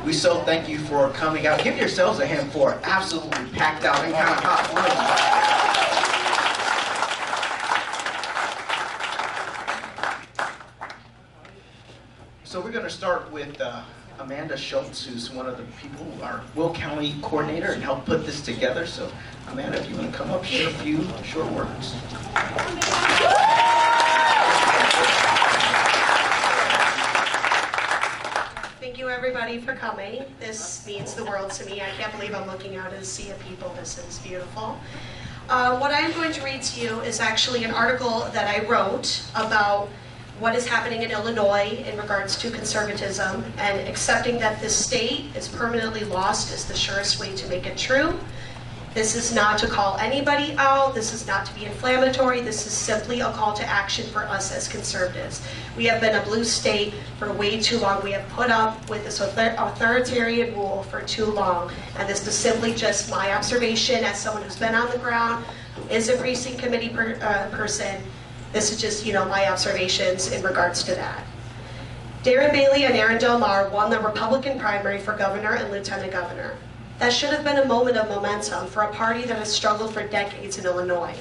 We so thank you for coming out. Give yourselves a hand for absolutely packed out and kind of hot. So we're going to start with Amanda Schultz, who's one of the people, our Will County coordinator, and helped put this together. So Amanda, if you want to come up, share a few short words. Thank you everybody for coming. This means the world to me. I can't believe I'm looking out at a sea of people. This is beautiful. What I'm going to read to you is actually an article that I wrote about what is happening in Illinois in regards to conservatism, and accepting that this state is permanently lost is the surest way to make it true. This is not to call anybody out. This is not to be inflammatory. This is simply a call to action for us as conservatives. We have been a blue state for way too long. We have put up with this authoritarian rule for too long. And this is simply just my observation as someone who's been on the ground, who is a precinct committee person. This is just, my observations in regards to that. Darren Bailey and Aaron Del Mar won the Republican primary for governor and lieutenant governor. That should have been a moment of momentum for a party that has struggled for decades in Illinois.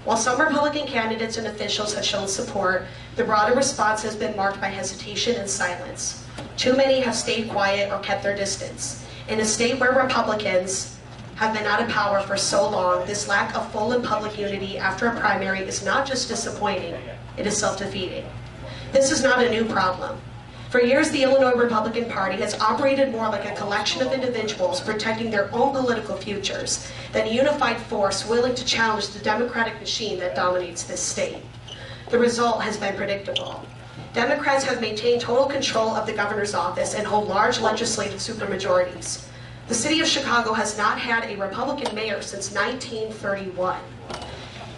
While some Republican candidates and officials have shown support, the broader response has been marked by hesitation and silence. Too many have stayed quiet or kept their distance. In a state where Republicans have been out of power for so long, this lack of full and public unity after a primary is not just disappointing, it is self-defeating. This is not a new problem. For years, the Illinois Republican Party has operated more like a collection of individuals protecting their own political futures than a unified force willing to challenge the democratic machine that dominates this state. The result has been predictable. Democrats have maintained total control of the governor's office and hold large legislative supermajorities. The city of Chicago has not had a Republican mayor since 1931.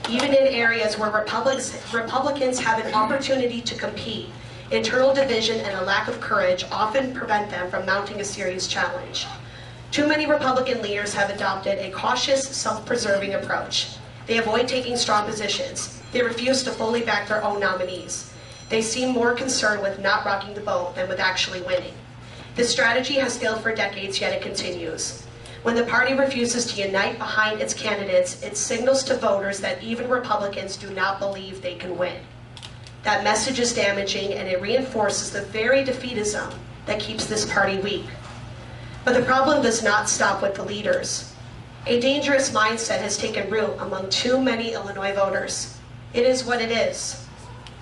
Even in areas where Republicans have an opportunity to compete, internal division and a lack of courage often prevent them from mounting a serious challenge. Too many Republican leaders have adopted a cautious, self-preserving approach. They avoid taking strong positions. They refuse to fully back their own nominees. They seem more concerned with not rocking the boat than with actually winning. This strategy has failed for decades, yet it continues. When the party refuses to unite behind its candidates, it signals to voters that even Republicans do not believe they can win. That message is damaging, and it reinforces the very defeatism that keeps this party weak. But the problem does not stop with the leaders. A dangerous mindset has taken root among too many Illinois voters. It is what it is.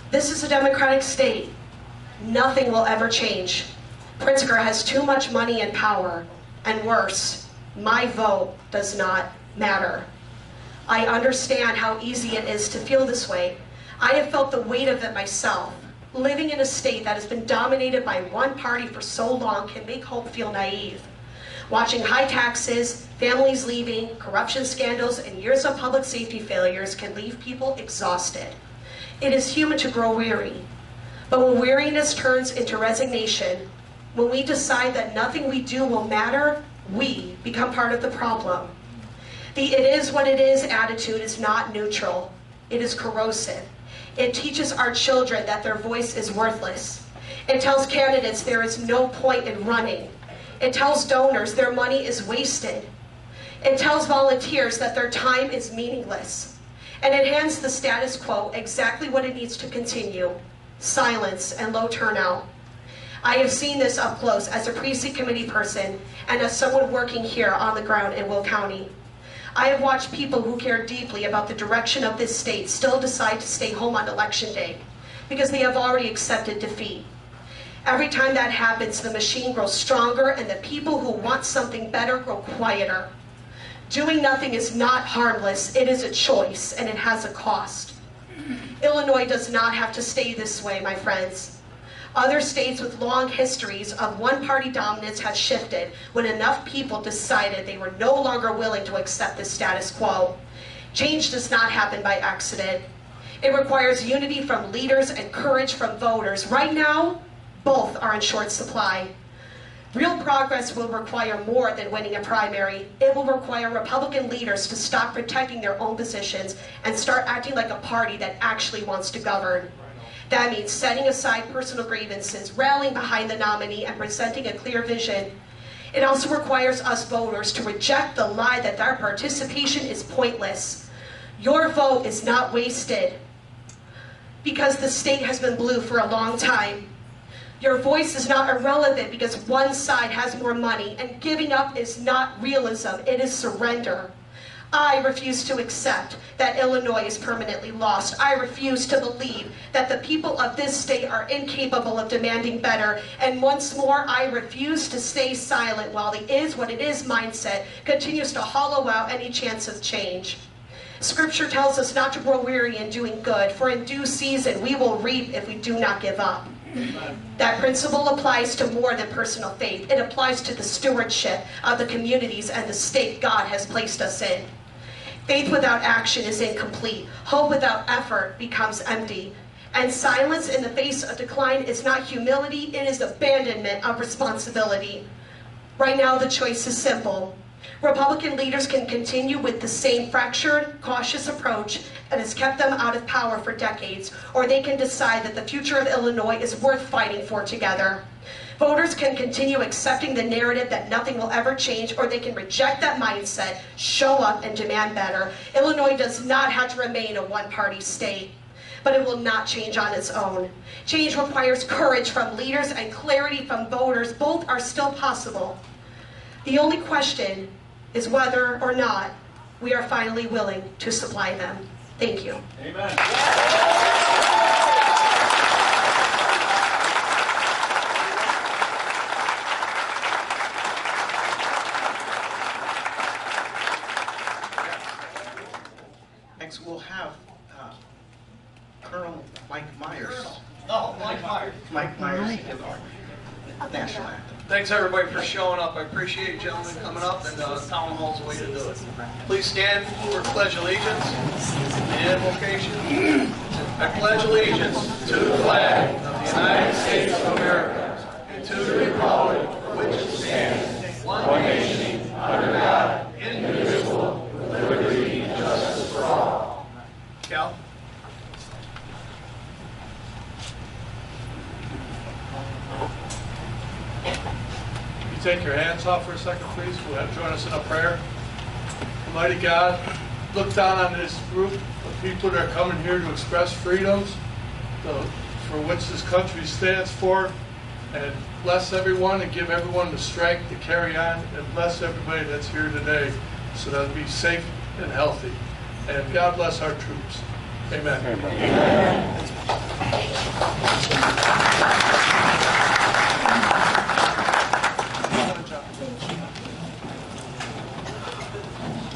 This is a democratic state. Nothing will ever change. Pritzker has too much money and power, and worse, my vote does not matter. I understand how easy it is to feel this way. I have felt the weight of it myself. Living in a state that has been dominated by one party for so long can make hope feel naive. Watching high taxes, families leaving, corruption scandals, and years of public safety failures can leave people exhausted. It is human to grow weary. But when weariness turns into resignation, when we decide that nothing we do will matter, we become part of the problem. The "it is what it is" attitude is not neutral. It is corrosive. It teaches our children that their voice is worthless. It tells candidates there is no point in running. It tells donors their money is wasted. It tells volunteers that their time is meaningless. And it hands the status quo exactly what it needs to continue: silence and low turnout. I have seen this up close as a precinct committee person and as someone working here on the ground in Will County. I have watched people who care deeply about the direction of this state still decide to stay home on election day because they have already accepted defeat. Every time that happens, the machine grows stronger and the people who want something better grow quieter. Doing nothing is not harmless. It is a choice, and it has a cost. Illinois does not have to stay this way, my friends. Other states with long histories of one-party dominance have shifted when enough people decided they were no longer willing to accept the status quo. Change does not happen by accident. It requires unity from leaders and courage from voters. Right now, both are in short supply. Real progress will require more than winning a primary. It will require Republican leaders to stop protecting their own positions and start acting like a party that actually wants to govern. That means setting aside personal grievances, rallying behind the nominee, and presenting a clear vision. It also requires us voters to reject the lie that our participation is pointless. Your vote is not wasted because the state has been blue for a long time. Your voice is not irrelevant because one side has more money, and giving up is not realism, it is surrender. I refuse to accept that Illinois is permanently lost. I refuse to believe that the people of this state are incapable of demanding better. And once more, I refuse to stay silent while the is what it is mindset continues to hollow out any chance of change. Scripture tells us not to grow weary in doing good, for in due season we will reap if we do not give up. That principle applies to more than personal faith. It applies to the stewardship of the communities and the state God has placed us in. Faith without action is incomplete. Hope without effort becomes empty. And silence in the face of decline is not humility, it is abandonment of responsibility. Right now the choice is simple. Republican leaders can continue with the same fractured, cautious approach that has kept them out of power for decades, or they can decide that the future of Illinois is worth fighting for together. Voters can continue accepting the narrative that nothing will ever change, or they can reject that mindset, show up, and demand better. Illinois does not have to remain a one-party state, but it will not change on its own. Change requires courage from leaders and clarity from voters. Both are still possible. The only question is whether or not we are finally willing to supply them. Thank you. Amen. Next, we'll have Colonel Mike Myers. Oh, Mike Myers. Mike Myers give our national anthem. Thanks everybody for showing up. I appreciate you gentlemen coming up, and town hall's the way to do it. Please stand for pledge allegiance and invocation. I pledge allegiance to the flag of the United States of America and to the republic for which it stands, one nation, under God, indivisible, with liberty and justice for all. Cal? Take your hands off for a second, please. We'll have join us in a prayer. Almighty God, look down on this group of people that are coming here to express freedoms for which this country stands for, and bless everyone and give everyone the strength to carry on, and bless everybody that's here today so that they'll be safe and healthy. And God bless our troops. Amen. Amen.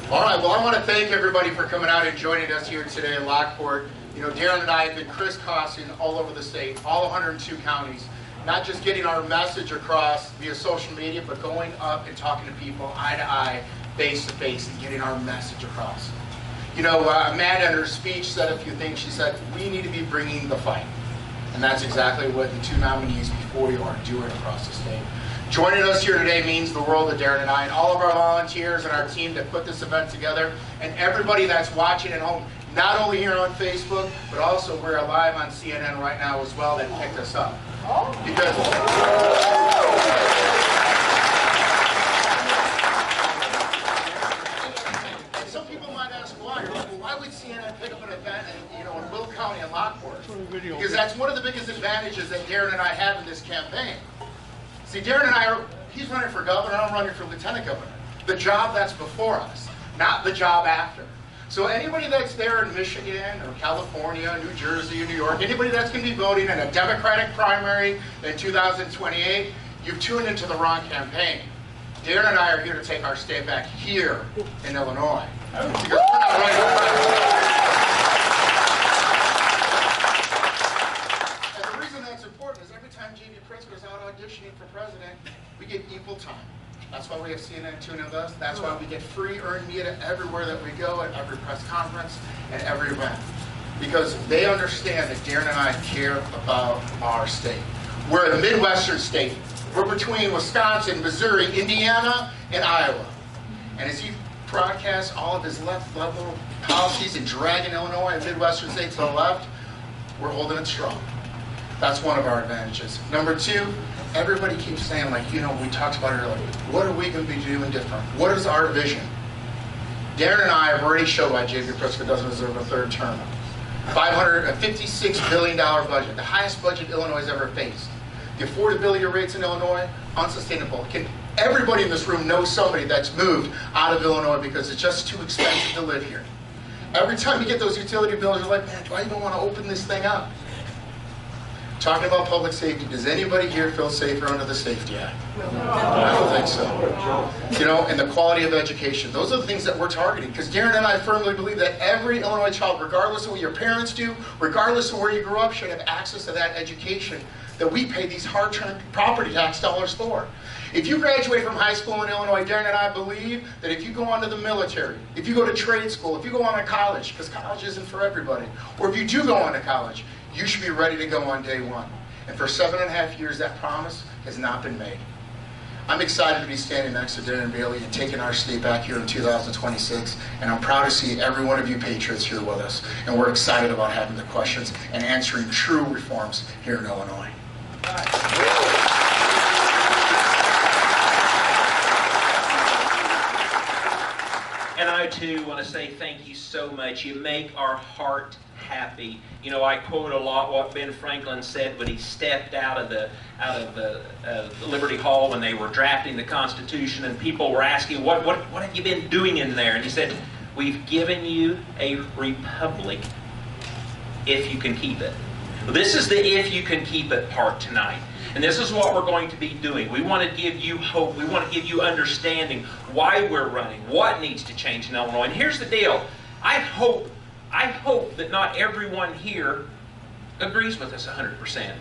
All right, well, I want to thank everybody for coming out and joining us here today in Lorkport. You know, Darren and I have been crisscrossing all over the state, all 102 counties, not just getting our message across via social media, but going up and talking to people eye to eye, face to face, and getting our message across. You know, Amanda in her speech said a few things. She said, we need to be bringing the fight. And that's exactly what the two nominees before you are doing across the state. Joining us here today means the world to Darren and I, and all of our volunteers and our team that put this event together, and everybody that's watching at home, not only here on Facebook, but also we're live on CNN right now as well, that picked us up. Because some people might ask why. You're like, well, why would CNN pick up an event in Will County and Lorkport? Because that's one of the biggest advantages that Darren and I have in this campaign. See, Darren and I he's running for governor, I'm running for lieutenant governor. The job that's before us, not the job after. So anybody that's there in Michigan or California, New Jersey, New York, anybody that's going to be voting in a Democratic primary in 2028, you've tuned into the wrong campaign. Darren and I are here to take our state back here in Illinois. Because we're not running for president. Auditioning for president, we get equal time. That's why we have CNN tuning with us. That's why we get free earned media everywhere that we go, at every press conference and every event. Because they understand that Darren and I care about our state. We're a Midwestern state. We're between Wisconsin, Missouri, Indiana, and Iowa. And as he broadcasts all of his left-level policies and dragging Illinois and Midwestern states to the left, we're holding it strong. That's one of our advantages. Number two, everybody keeps saying, like, you know, we talked about it earlier, what are we going to be doing different? What is our vision? Darren and I have already showed why J.B. Pritzker doesn't deserve a third term. $56 billion budget, the highest budget Illinois has ever faced. The affordability rates in Illinois, unsustainable. Everybody in this room knows somebody that's moved out of Illinois because it's just too expensive to live here. Every time you get those utility bills, you're like, man, do I even want to open this thing up? Talking about public safety, does anybody here feel safer under the Safety Act? I don't think so. You know, and the quality of education. Those are the things that we're targeting. Because Darren and I firmly believe that every Illinois child, regardless of what your parents do, regardless of where you grew up, should have access to that education that we pay these hard-earned property tax dollars for. If you graduate from high school in Illinois, Darren and I believe that if you go on to the military, if you go to trade school, if you go on to college, because college isn't for everybody, or if you do go on to college, you should be ready to go on day one. And for 7.5 years, that promise has not been made. I'm excited to be standing next to Darren Bailey and taking our state back here in 2026, and I'm proud to see every one of you patriots here with us. And we're excited about having the questions and answering true reforms here in Illinois. And I too want to say thank you so much. You make our heart happy. You know, I quote a lot what Ben Franklin said when he stepped out of the Liberty Hall when they were drafting the Constitution, and people were asking, what have you been doing in there? And he said, we've given you a republic if you can keep it. Well, this is the if you can keep it part tonight. And this is what we're going to be doing. We want to give you hope. We want to give you understanding why we're running, what needs to change in Illinois. And here's the deal. I hope that not everyone here agrees with us 100%.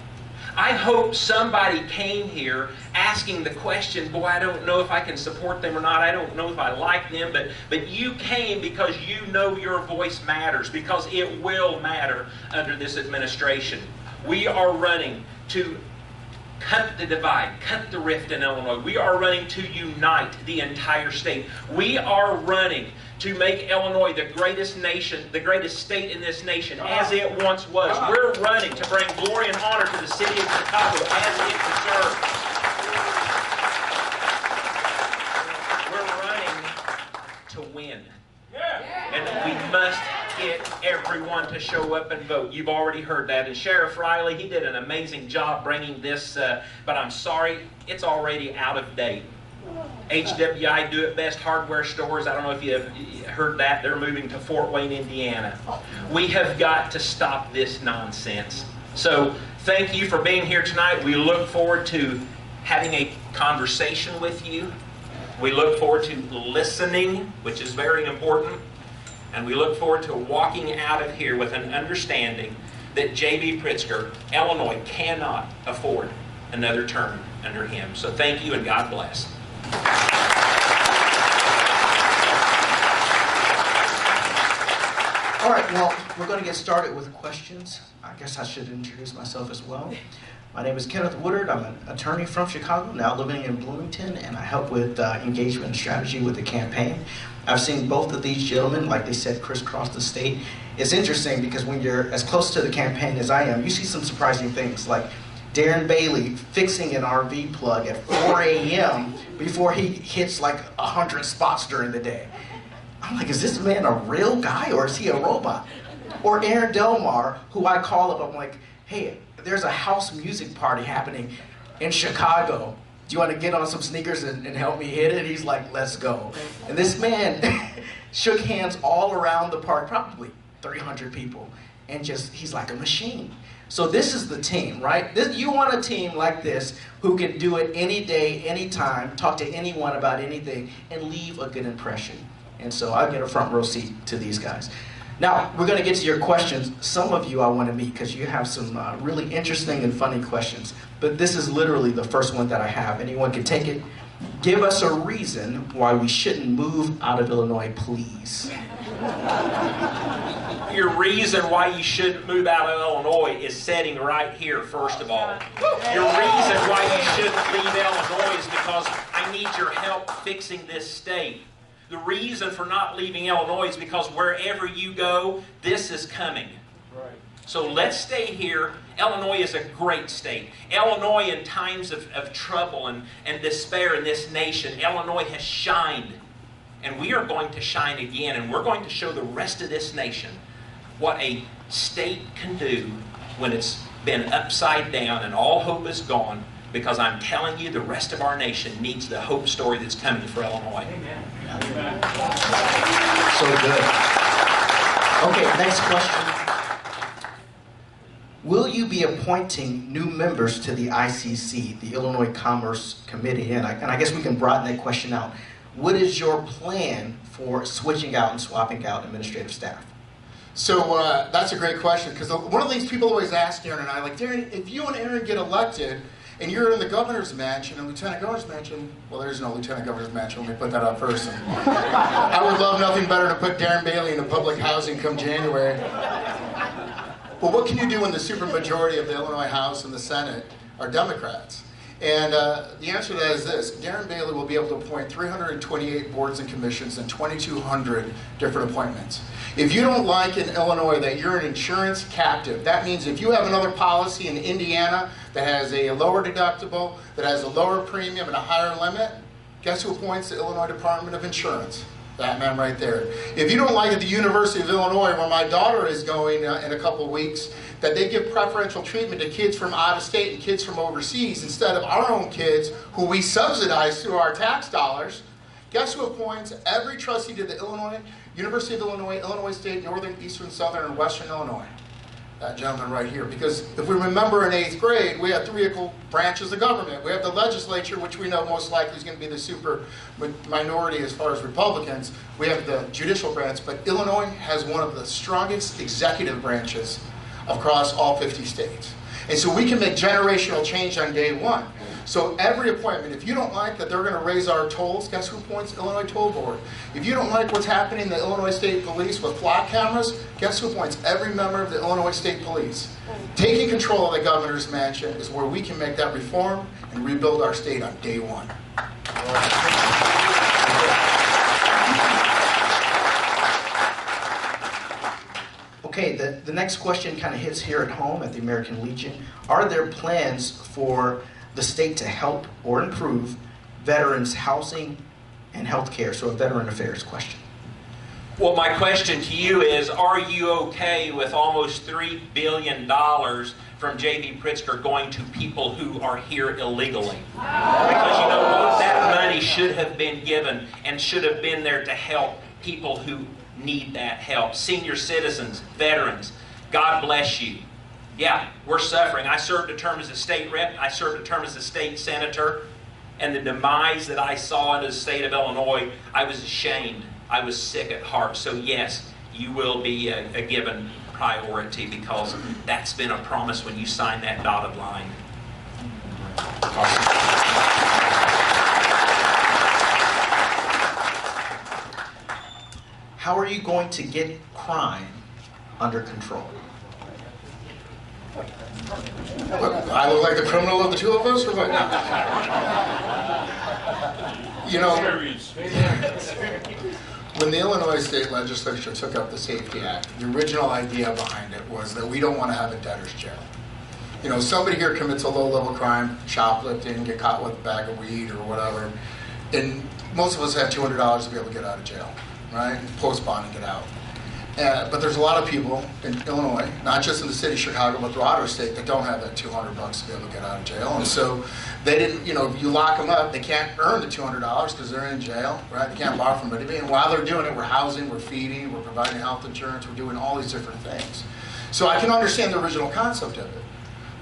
I hope somebody came here asking the question, boy, I don't know if I can support them or not. I don't know if I like them. But you came because you know your voice matters, because it will matter under this administration. We are running to cut the divide, cut the rift in Illinois. We are running to unite the entire state. We are running to make Illinois the greatest nation, the greatest state in this nation, as it once was. We're running to bring glory and honor to the city of Chicago as it deserves. We're running to win. And we must get everyone to show up and vote. You've already heard that. And Sheriff Riley, he did an amazing job bringing this, but I'm sorry, it's already out of date. HWI Do It Best hardware stores, I don't know if you've heard that, they're moving to Fort Wayne, Indiana. We have got to stop this nonsense. So thank you for being here tonight. We look forward to having a conversation with you. We look forward to listening, which is very important. And we look forward to walking out of here with an understanding that J.B. Pritzker, Illinois, cannot afford another term under him. So thank you and God bless. All right, well, we're going to get started with questions. I guess I should introduce myself as well. My name is Kenneth Woodard. I'm an attorney from Chicago, now living in Bloomington, and I help with engagement and strategy with the campaign. I've seen both of these gentlemen, like they said, crisscross the state. It's interesting because when you're as close to the campaign as I am, you see some surprising things, like Darren Bailey fixing an RV plug at 4 a.m. before he hits like 100 spots during the day. I'm like, is this man a real guy or is he a robot? Or Aaron Delmar, who I call up, I'm like, hey, there's a house music party happening in Chicago. Do you want to get on some sneakers and help me hit it? He's like, let's go. And this man shook hands all around the park, probably 300 people, and just, he's like a machine. So this is the team, right? You want a team like this who can do it any day, anytime, talk to anyone about anything, and leave a good impression. And so I get a front row seat to these guys. Now, we're going to get to your questions. Some of you I want to meet because you have some really interesting and funny questions. But this is literally the first one that I have. Anyone can take it. Give us a reason why we shouldn't move out of Illinois, please. Your reason why you shouldn't move out of Illinois is sitting right here, first of all. Your reason why you shouldn't leave Illinois is because I need your help fixing this state. The reason for not leaving Illinois is because wherever you go, this is coming. So let's stay here. Illinois is a great state. Illinois, in times of trouble and despair in this nation, Illinois has shined. And we are going to shine again, and we're going to show the rest of this nation what a state can do when it's been upside down and all hope is gone, because I'm telling you, the rest of our nation needs the hope story that's coming for Illinois. Amen. So good. Okay, next question. Will you be appointing new members to the ICC, the Illinois Commerce Committee? And I guess we can broaden that question out. What is your plan for switching out and swapping out administrative staff? So that's a great question, because one of the things people always ask Darren and I, like, Darren, if you and Aaron get elected and you're in the governor's mansion and lieutenant governor's mansion, well, there's no lieutenant governor's mansion, let me put that up first. I would love nothing better to put Darren Bailey into public housing come January. But what can you do when the supermajority of the Illinois House and the Senate are Democrats? And the answer to that is this: Darren Bailey will be able to appoint 328 boards and commissions and 2,200 different appointments. If you don't like in Illinois that you're an insurance captive, that means if you have another policy in Indiana that has a lower deductible, that has a lower premium and a higher limit, guess who appoints the Illinois Department of Insurance? That man right there. If you don't like at the University of Illinois, where my daughter is going in a couple weeks, that they give preferential treatment to kids from out of state and kids from overseas instead of our own kids who we subsidize through our tax dollars, guess who appoints every trustee to the University of Illinois, Illinois State, Northern, Eastern, Southern, and Western Illinois? That gentleman right here. Because if we remember in 8th grade, we have 3 equal branches of government. We have the legislature, which we know most likely is going to be the super minority as far as Republicans. We have the judicial branch, but Illinois has one of the strongest executive branches across all 50 states. And so we can make generational change on day one. So every appointment, if you don't like that they're going to raise our tolls, guess who appoints Illinois Toll Board? If you don't like what's happening in the Illinois State Police with flock cameras, guess who appoints every member of the Illinois State Police? Taking control of the governor's mansion is where we can make that reform and rebuild our state on day one. Okay, the next question kind of hits here at home at the American Legion. Are there plans for the state to help or improve veterans' housing and health care? So a veteran affairs question. Well, my question to you is, are you okay with almost $3 billion from J.B. Pritzker going to people who are here illegally? Because you know, that money should have been given and should have been there to help people who need that help. Senior citizens, veterans, God bless you. Yeah, we're suffering. I served a term as a state rep. I served a term as a state senator. And the demise that I saw in the state of Illinois, I was ashamed. I was sick at heart. So yes, you will be a given priority, because that's been a promise when you sign that dotted line. How are you going to get crime under control? I look like the criminal of the two of us, or what? You know, when the Illinois State Legislature took up the Safety Act, the original idea behind it was that we don't want to have a debtor's jail. You know, somebody here commits a low-level crime, shoplifting, get caught with a bag of weed or whatever, and most of us have $200 to be able to get out of jail, right? Post bond and get out. But there's a lot of people in Illinois, not just in the city of Chicago, but throughout our state, that don't have that $200 to be able to get out of jail. And so they didn't, you know, you lock them up, they can't earn the $200 because they're in jail, right? They can't borrow from anybody. And while they're doing it, we're housing, we're feeding, we're providing health insurance, we're doing all these different things. So I can understand the original concept of it.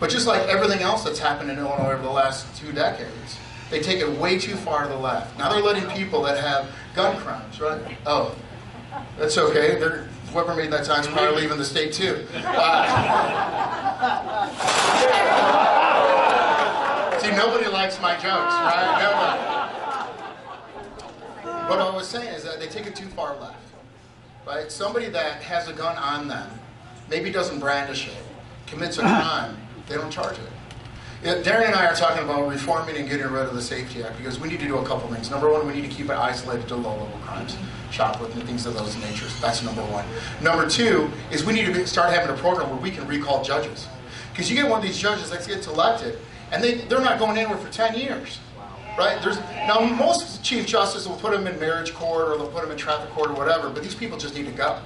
But just like everything else that's happened in Illinois over the last 2 decades, they take it way too far to the left. Now they're letting people that have gun crimes, right? Oh, that's okay. Whoever made that sign's probably leaving the state too. See, nobody likes my jokes, right? Nobody. What I was saying is that they take it too far left, right? Somebody that has a gun on them, maybe doesn't brandish it, commits a crime, they don't charge it. Darren and I are talking about reforming and getting rid of the Safety Act because we need to do a couple things. Number one, we need to keep it isolated to low-level crimes, shoplifting, and things of those natures. That's number one. Number two is we need to start having a program where we can recall judges. Because you get one of these judges that gets elected, and they're not going anywhere for 10 years. Right? Now, most Chief Justices will put them in marriage court or they'll put them in traffic court or whatever, but these people just need to go.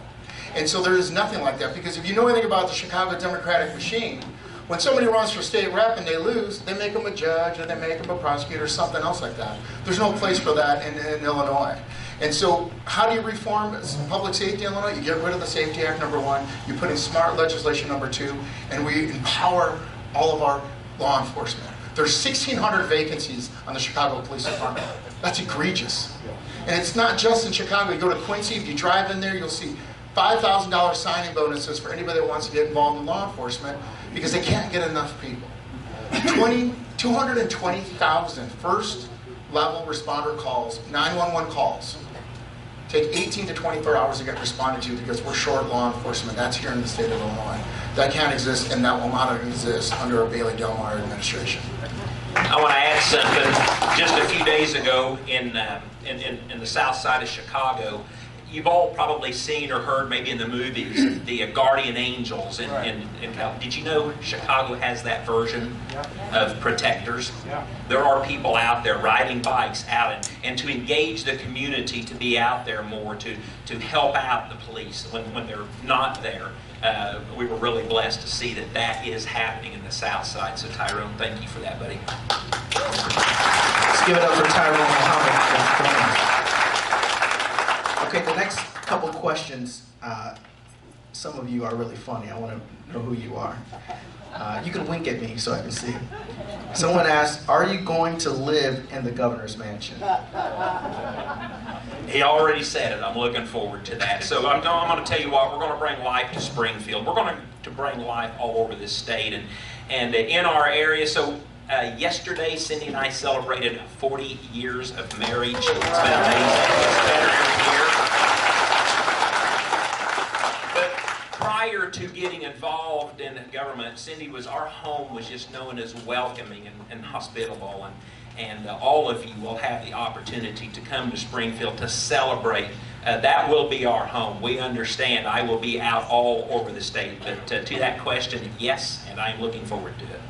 And so there is nothing like that, because if you know anything about the Chicago Democratic machine, when somebody runs for state rep and they lose, they make them a judge or they make them a prosecutor or something else like that. There's no place for that in Illinois. And so how do you reform public safety in Illinois? You get rid of the Safety Act, number one. You put in smart legislation, number two. And we empower all of our law enforcement. There's 1,600 vacancies on the Chicago Police Department. That's egregious. And it's not just in Chicago. You go to Quincy, if you drive in there, you'll see $5,000 signing bonuses for anybody that wants to get involved in law enforcement because they can't get enough people. 220,000 first level responder calls, 911 calls, take 18 to 24 hours to get responded to because we're short law enforcement. That's here in the state of Illinois. That can't exist, and that will not exist under a Bailey Delmeyer administration. I want to add something. Just a few days ago in the south side of Chicago, you've all probably seen or heard, maybe in the movies, the guardian angels. Did you know Chicago has that version of protectors? There are people out there riding bikes out and to engage the community, to be out there more, to help out the police when they're not there. We were really blessed to see that is happening in the south side. So Tyrone, thank you for that, buddy. Let's give it up for Tyrone Muhammad. Okay, the next couple questions, some of you are really funny. I want to know who you are. You can wink at me so I can see. Someone asked, are you going to live in the governor's mansion? He already said it. I'm looking forward to that. So I'm going to tell you what, we're going to bring life to Springfield. We're going to bring life all over this state and in our area. So yesterday, Cindy and I celebrated 40 years of marriage. It's been amazing. It's better every year. But prior to getting involved in government, our home was just known as welcoming and hospitable. And all of you will have the opportunity to come to Springfield to celebrate. That will be our home. We understand I will be out all over the state. But to that question, yes, and I'm looking forward to it.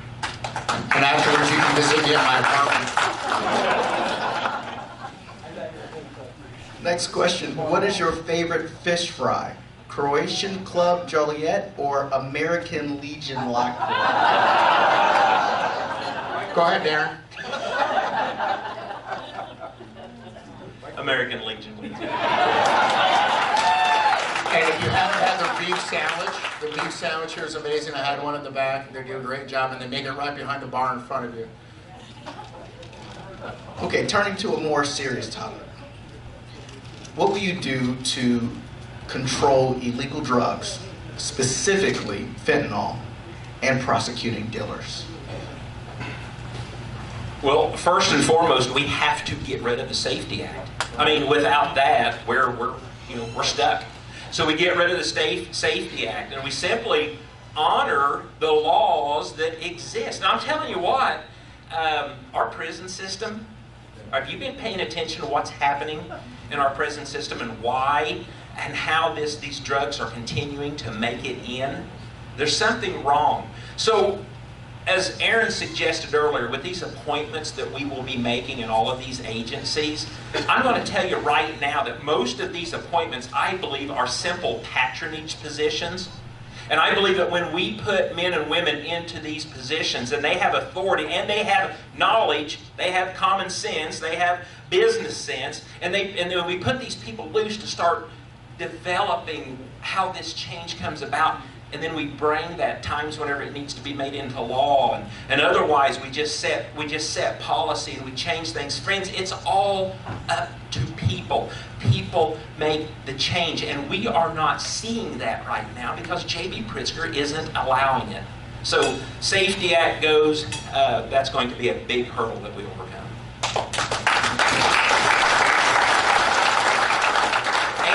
And afterwards, you can visit me at my apartment. Next question, what is your favorite fish fry? Croatian Club Joliet or American Legion Lorkport? Go ahead, Darren. American Legion. And if you haven't had the beef sandwich here is amazing. I had one in the back. They do a great job, and they make it right behind the bar in front of you. Okay, turning to a more serious topic. What will you do to control illegal drugs, specifically fentanyl, and prosecuting dealers? Well, first and foremost, we have to get rid of the Safety Act. I mean, without that, we're stuck. So we get rid of the Safety Act, and we simply honor the laws that exist. Now, I'm telling you what, our prison system, have you been paying attention to what's happening in our prison system and why and how these drugs are continuing to make it in? There's something wrong. So, as Aaron suggested earlier, with these appointments that we will be making in all of these agencies, I'm going to tell you right now that most of these appointments, I believe, are simple patronage positions. And I believe that when we put men and women into these positions, and they have authority, and they have knowledge, they have common sense, they have business sense, and then we put these people loose to start developing how this change comes about, and then we bring that times whenever it needs to be made into law, and otherwise we just set policy and we change things. Friends, it's all up to people. People make the change, and we are not seeing that right now because J.B. Pritzker isn't allowing it. So Safety Act goes, that's going to be a big hurdle that we overcome.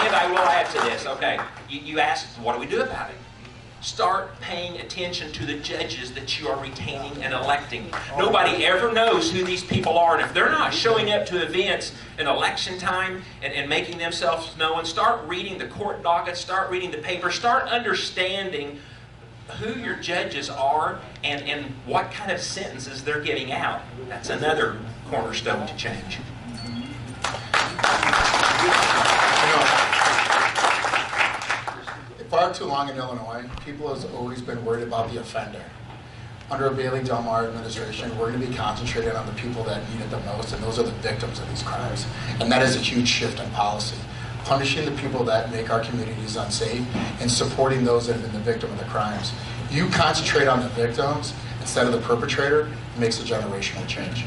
And I will add to this, okay, you asked, what do we do about it? Start paying attention to the judges that you are retaining and electing. Nobody ever knows who these people are, and if they're not showing up to events in election time and making themselves known, start reading the court dockets, start reading the paper, start understanding who your judges are and what kind of sentences they're giving out. That's another cornerstone to change. Far too long in Illinois, people have always been worried about the offender. Under a Bailey-Delmar administration, we're going to be concentrated on the people that need it the most, and those are the victims of these crimes. And that is a huge shift in policy. Punishing the people that make our communities unsafe and supporting those that have been the victim of the crimes. You concentrate on the victims instead of the perpetrator, it makes a generational change.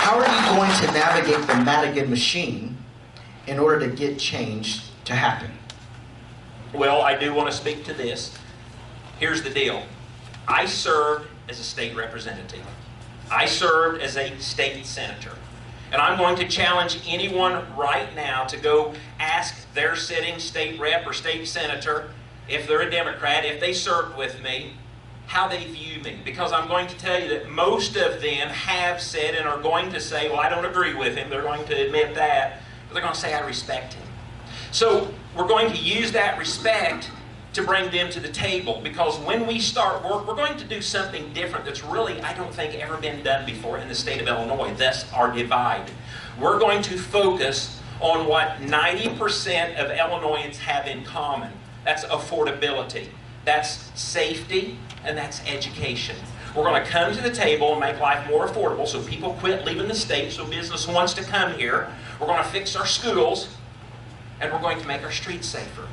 How are you going to navigate the Madigan machine in order to get change to happen? Well, I do want to speak to this. Here's the deal. I served as a state representative. I served as a state senator. And I'm going to challenge anyone right now to go ask their sitting state rep or state senator, if they're a Democrat, if they served with me, how they view me. Because I'm going to tell you that most of them have said and are going to say, well, I don't agree with him. They're going to admit that. They're going to say, I respect him. So we're going to use that respect to bring them to the table, because when we start work, we're going to do something different that's really, I don't think, ever been done before in the state of Illinois. Thus, our divide. We're going to focus on what 90% of Illinoisans have in common. That's affordability, that's safety, and that's education. We're going to come to the table and make life more affordable so people quit leaving the state, so business wants to come here. We're going to fix our schools, and we're going to make our streets safer.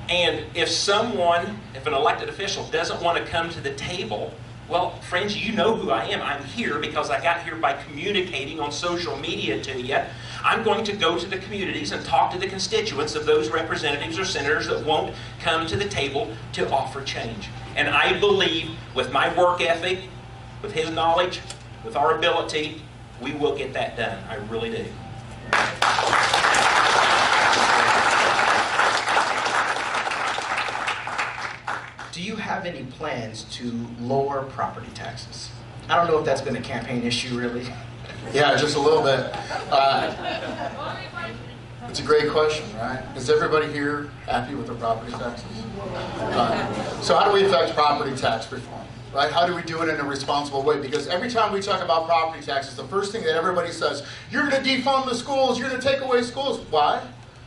And if an elected official doesn't want to come to the table, well, friends, you know who I am. I'm here because I got here by communicating on social media to you. I'm going to go to the communities and talk to the constituents of those representatives or senators that won't come to the table to offer change. And I believe with my work ethic, with his knowledge, with our ability, we will get that done. I really do. Do you have any plans to lower property taxes? I don't know if that's been a campaign issue, really. Yeah, just a little bit. It's a great question, right? Is everybody here happy with the property taxes? So how do we affect property tax reform, right? How do we do it in a responsible way? Because every time we talk about property taxes, the first thing that everybody says, you're going to defund the schools, you're going to take away schools. Why?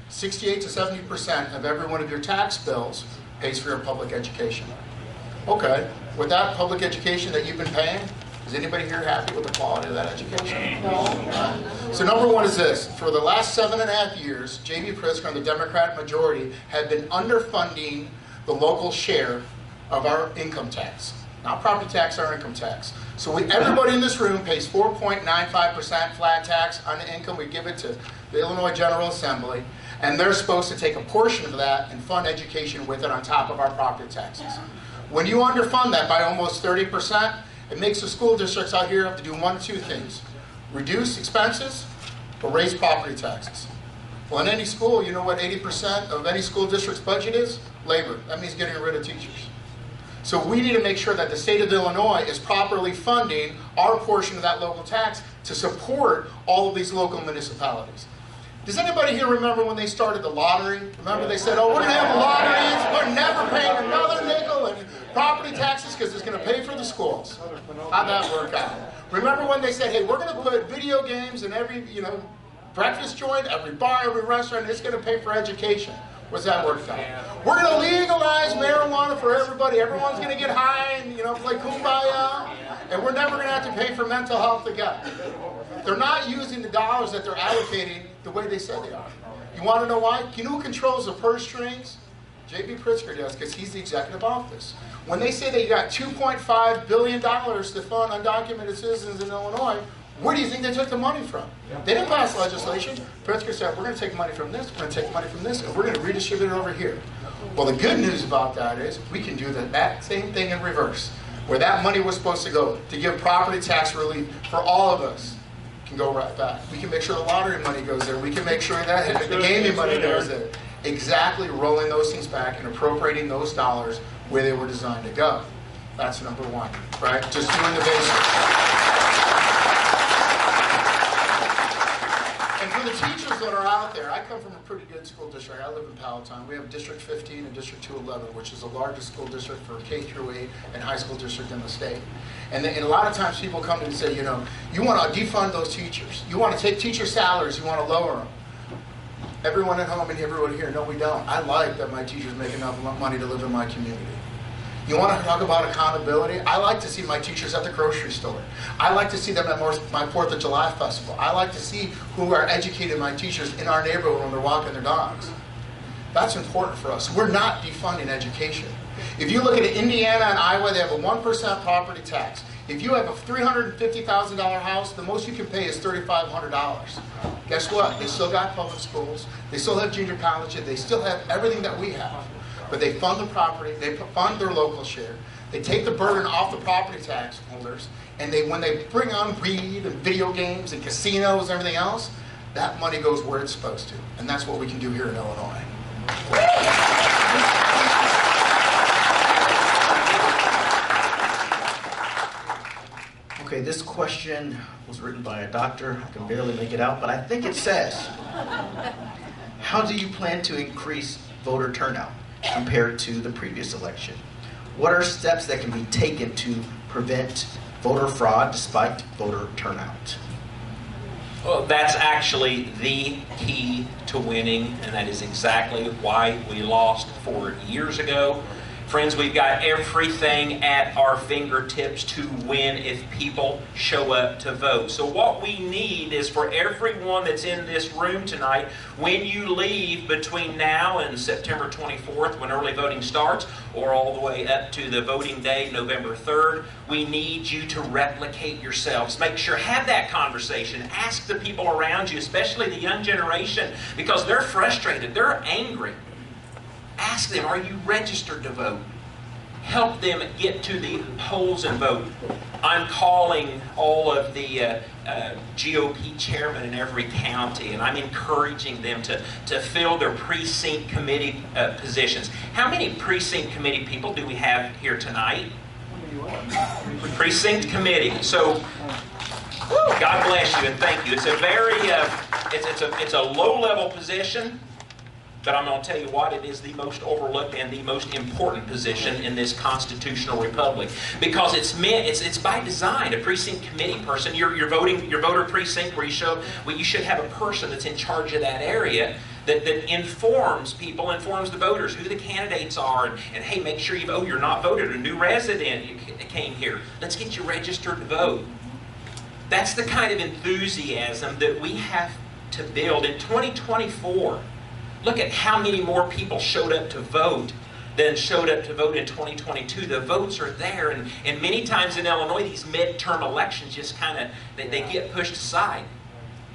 68 to 70% of every one of your tax bills pays for your public education. Okay, with that public education that you've been paying, is anybody here happy with the quality of that education? No. So number one is this. For the last 7.5 years, J.B. Pritzker and the Democratic majority have been underfunding the local share of our income tax. Not property tax, our income tax. So everybody in this room pays 4.95% flat tax on the income. We give it to the Illinois General Assembly. And they're supposed to take a portion of that and fund education with it on top of our property taxes. When you underfund that by almost 30%, it makes the school districts out here have to do one of two things. Reduce expenses or raise property taxes. Well, in any school, you know what 80% of any school district's budget is? Labor. That means getting rid of teachers. So we need to make sure that the state of Illinois is properly funding our portion of that local tax to support all of these local municipalities. Does anybody here remember when they started the lottery? Remember they said, oh, we're going to have lotteries, we're never paying another nickel in property taxes because it's going to pay for the schools. How'd that work out? Remember when they said, hey, we're going to put video games in every breakfast joint, every bar, every restaurant, and it's going to pay for education. What's that worked out? We're going to legalize marijuana for everybody. Everyone's going to get high and play kumbaya, and we're never going to have to pay for mental health again. They're not using the dollars that they're allocating the way they said they are. You want to know why? You know who controls the purse strings? J.B. Pritzker does, because he's the executive office. When they say they got $2.5 billion to fund undocumented citizens in Illinois, where do you think they took the money from? They didn't pass legislation. Pritzker said, we're going to take money from this, we're going to take money from this, and we're going to redistribute it over here. Well, the good news about that is we can do that same thing in reverse. Where that money was supposed to go to give property tax relief for all of us can go right back. We can make sure the lottery money goes there. We can make sure that the gaming money goes there. exactly rolling those things back and appropriating those dollars where they were designed to go. That's number one, right? Just doing the basics. And for the teachers that are out there, I come from a pretty good school district. I live in Palatine. We have District 15 and District 211, which is the largest school district for K through 8 and high school district in the state. And a lot of times people come to me and say, you know, you want to defund those teachers. You want to take teacher salaries. You want to lower them. Everyone at home and everyone here, no, we don't. I like that my teachers make enough money to live in my community. You want to talk about accountability? I like to see my teachers at the grocery store. I like to see them at my 4th of July festival. I like to see who are educated my teachers in our neighborhood when they're walking their dogs. That's important for us. We're not defunding education. If you look at Indiana and Iowa, they have a 1% property tax. If you have a $350,000 house, the most you can pay is $3,500. Guess what? They still got public schools. They still have junior colleges. They still have everything that we have. But they fund the property, they fund their local share, they take the burden off the property tax holders, and when they bring on weed and video games and casinos and everything else, that money goes where it's supposed to. And that's what we can do here in Illinois. Okay, this question was written by a doctor. I can barely make it out, but I think it says, how do you plan to increase voter turnout compared to the previous election? What are steps that can be taken to prevent voter fraud despite voter turnout? Well, that's actually the key to winning, and that is exactly why we lost 4 years ago. Friends, we've got everything at our fingertips to win if people show up to vote. So what we need is for everyone that's in this room tonight, when you leave between now and September 24th, when early voting starts, or all the way up to the voting day, November 3rd, we need you to replicate yourselves. Make sure, have that conversation. Ask the people around you, especially the young generation, because they're frustrated, they're angry. Ask them, are you registered to vote? Help them get to the polls and vote. I'm calling all of the GOP chairmen in every county, and I'm encouraging them to fill their precinct committee positions. How many precinct committee people do we have here tonight? Precinct committee. So, God bless you and thank you. It's a very, it's a low-level position. But I'm going to tell you what, it is the most overlooked and the most important position in this constitutional republic. Because it's by design. A precinct committee person, your voter precinct where you should have a person that's in charge of that area that informs people, informs the voters who the candidates are, and hey, make sure you vote. You're not voted, a new resident you came here. Let's get you registered to vote. That's the kind of enthusiasm that we have to build in 2024. Look at how many more people showed up to vote than showed up to vote in 2022. The votes are there, and many times in Illinois, these midterm elections just kind of, they get pushed aside.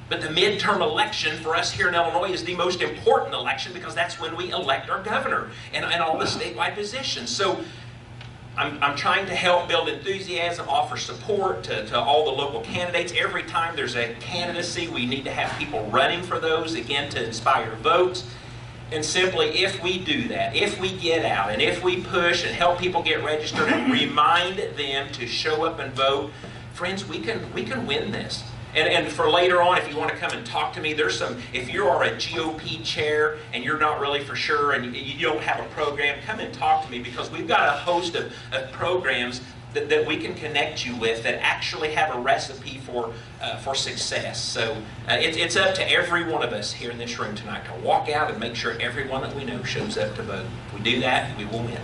But the midterm election for us here in Illinois is the most important election because that's when we elect our governor and all the statewide positions. So I'm trying to help build enthusiasm, offer support to all the local candidates. Every time there's a candidacy, we need to have people running for those, again, to inspire votes. And simply, if we do that, if we get out, and if we push and help people get registered and remind them to show up and vote, friends, we can win this. And for later on, if you want to come and talk to me, if you are a GOP chair and you're not really for sure and you don't have a program, come and talk to me because we've got a host of programs that we can connect you with that actually have a recipe for success. So it's up to every one of us here in this room tonight to walk out and make sure everyone that we know shows up to vote. If we do that, we will win.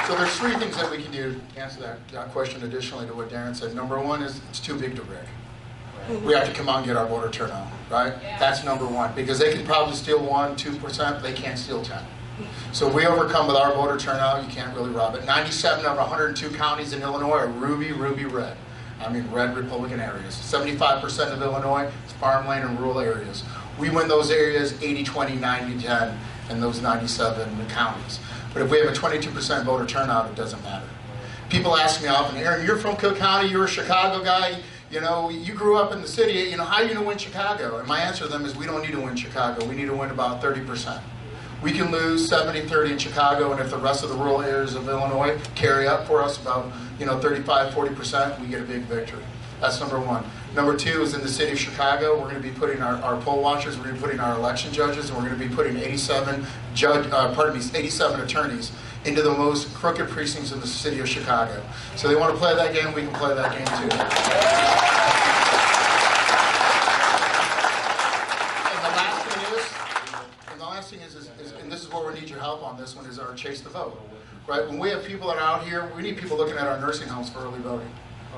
So there's 3 things that we can do to answer that question additionally to what Darren said. Number 1 is it's too big to rig. We have to come out and get our voter turnout, right? Yeah. That's number 1 because they can probably steal 1-2%, they can't steal 10. So we overcome with our voter turnout, you can't really rob it. 97 of 102 counties in Illinois are ruby red. I mean red Republican areas. 75% of Illinois is farmland and rural areas. We win those areas 80-20, 90-10 in those 97 counties. But if we have a 22% voter turnout, it doesn't matter. People ask me often, Aaron, you're from Cook County, you're a Chicago guy, you grew up in the city, how are you going to win Chicago? And my answer to them is we don't need to win Chicago. We need to win about 30%. We can lose 70-30 in Chicago, and if the rest of the rural areas of Illinois carry up for us about 35-40%, we get a big victory. That's number one. Number two is in the city of Chicago, we're going to be putting our poll watchers, we're going to be putting our election judges, and we're going to be putting 87 attorneys into the most crooked precincts in the city of Chicago. So they want to play that game, we can play that game too. And the last thing is, and this is where we need your help on this one, is our chase the vote. Right? When we have people that are out here, we need people looking at our nursing homes for early voting.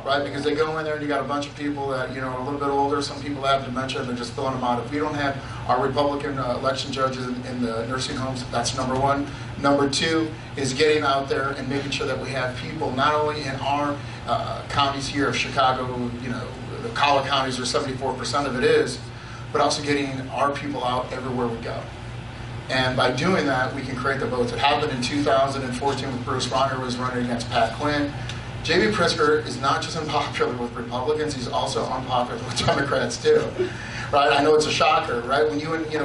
Right? Because they go in there and you got a bunch of people that, are a little bit older, some people have dementia, and they're just filling them out. If we don't have our Republican election judges in the nursing homes, that's number one. Number two is getting out there and making sure that we have people not only in our counties here of Chicago, the collar counties where 74% of it is, but also getting our people out everywhere we go. And by doing that, we can create the votes. It happened in 2014 with Bruce Rauner, who was running against Pat Quinn. J.B. Pritzker is not just unpopular with Republicans, he's also unpopular with Democrats too. Right? I know it's a shocker, right? When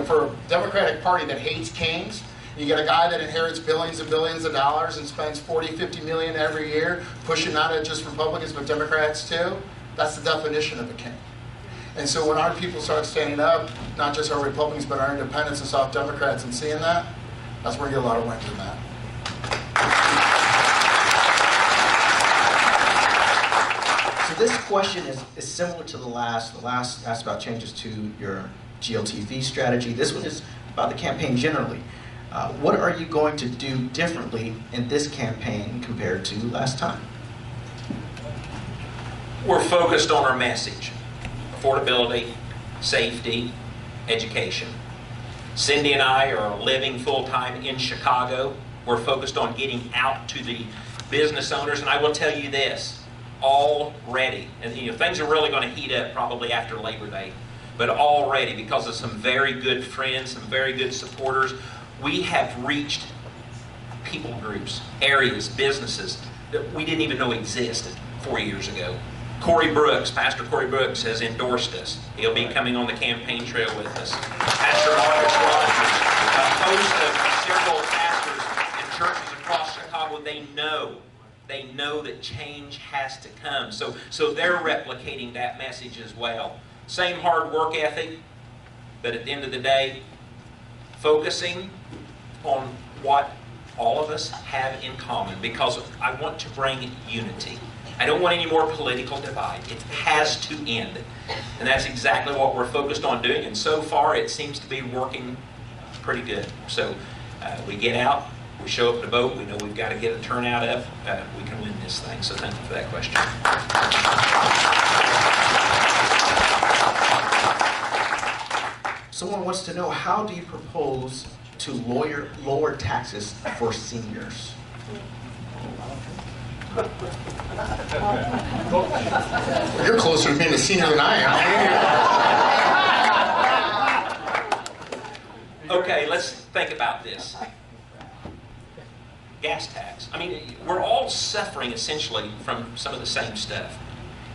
for a Democratic Party that hates kings, you get a guy that inherits billions and billions of dollars and spends 40-50 million every year, pushing not at just Republicans but Democrats too. That's the definition of a king. And so when our people start standing up, not just our Republicans but our independents and soft Democrats, and seeing that, that's where you get a lot of wins in that. So this question is similar to the last. The last asked about changes to your GLTV strategy. This one is about the campaign generally. What are you going to do differently in this campaign compared to last time? We're focused on our message: affordability, safety, education. Cindy and I are living full-time in Chicago. We're focused on getting out to the business owners, and I will tell you this, already, and things are really going to heat up probably after Labor Day, but already, because of some very good friends, some very good supporters, we have reached people groups, areas, businesses that we didn't even know existed 4 years ago. Pastor Corey Brooks has endorsed us. He'll be coming on the campaign trail with us. Pastor August Rogers, a host of several pastors and churches across Chicago, they know that change has to come. So they're replicating that message as well. Same hard work ethic, but at the end of the day, focusing on what all of us have in common, because I want to bring unity. I don't want any more political divide. It has to end. And that's exactly what we're focused on doing. And so far, it seems to be working pretty good. So we get out, we show up to vote, we know we've got to get a turnout up, we can win this thing. So thank you for that question. Someone wants to know, how do you propose to lower taxes for seniors? You're closer to being a senior than I am. Okay, let's think about this. Gas tax. I mean, we're all suffering essentially from some of the same stuff.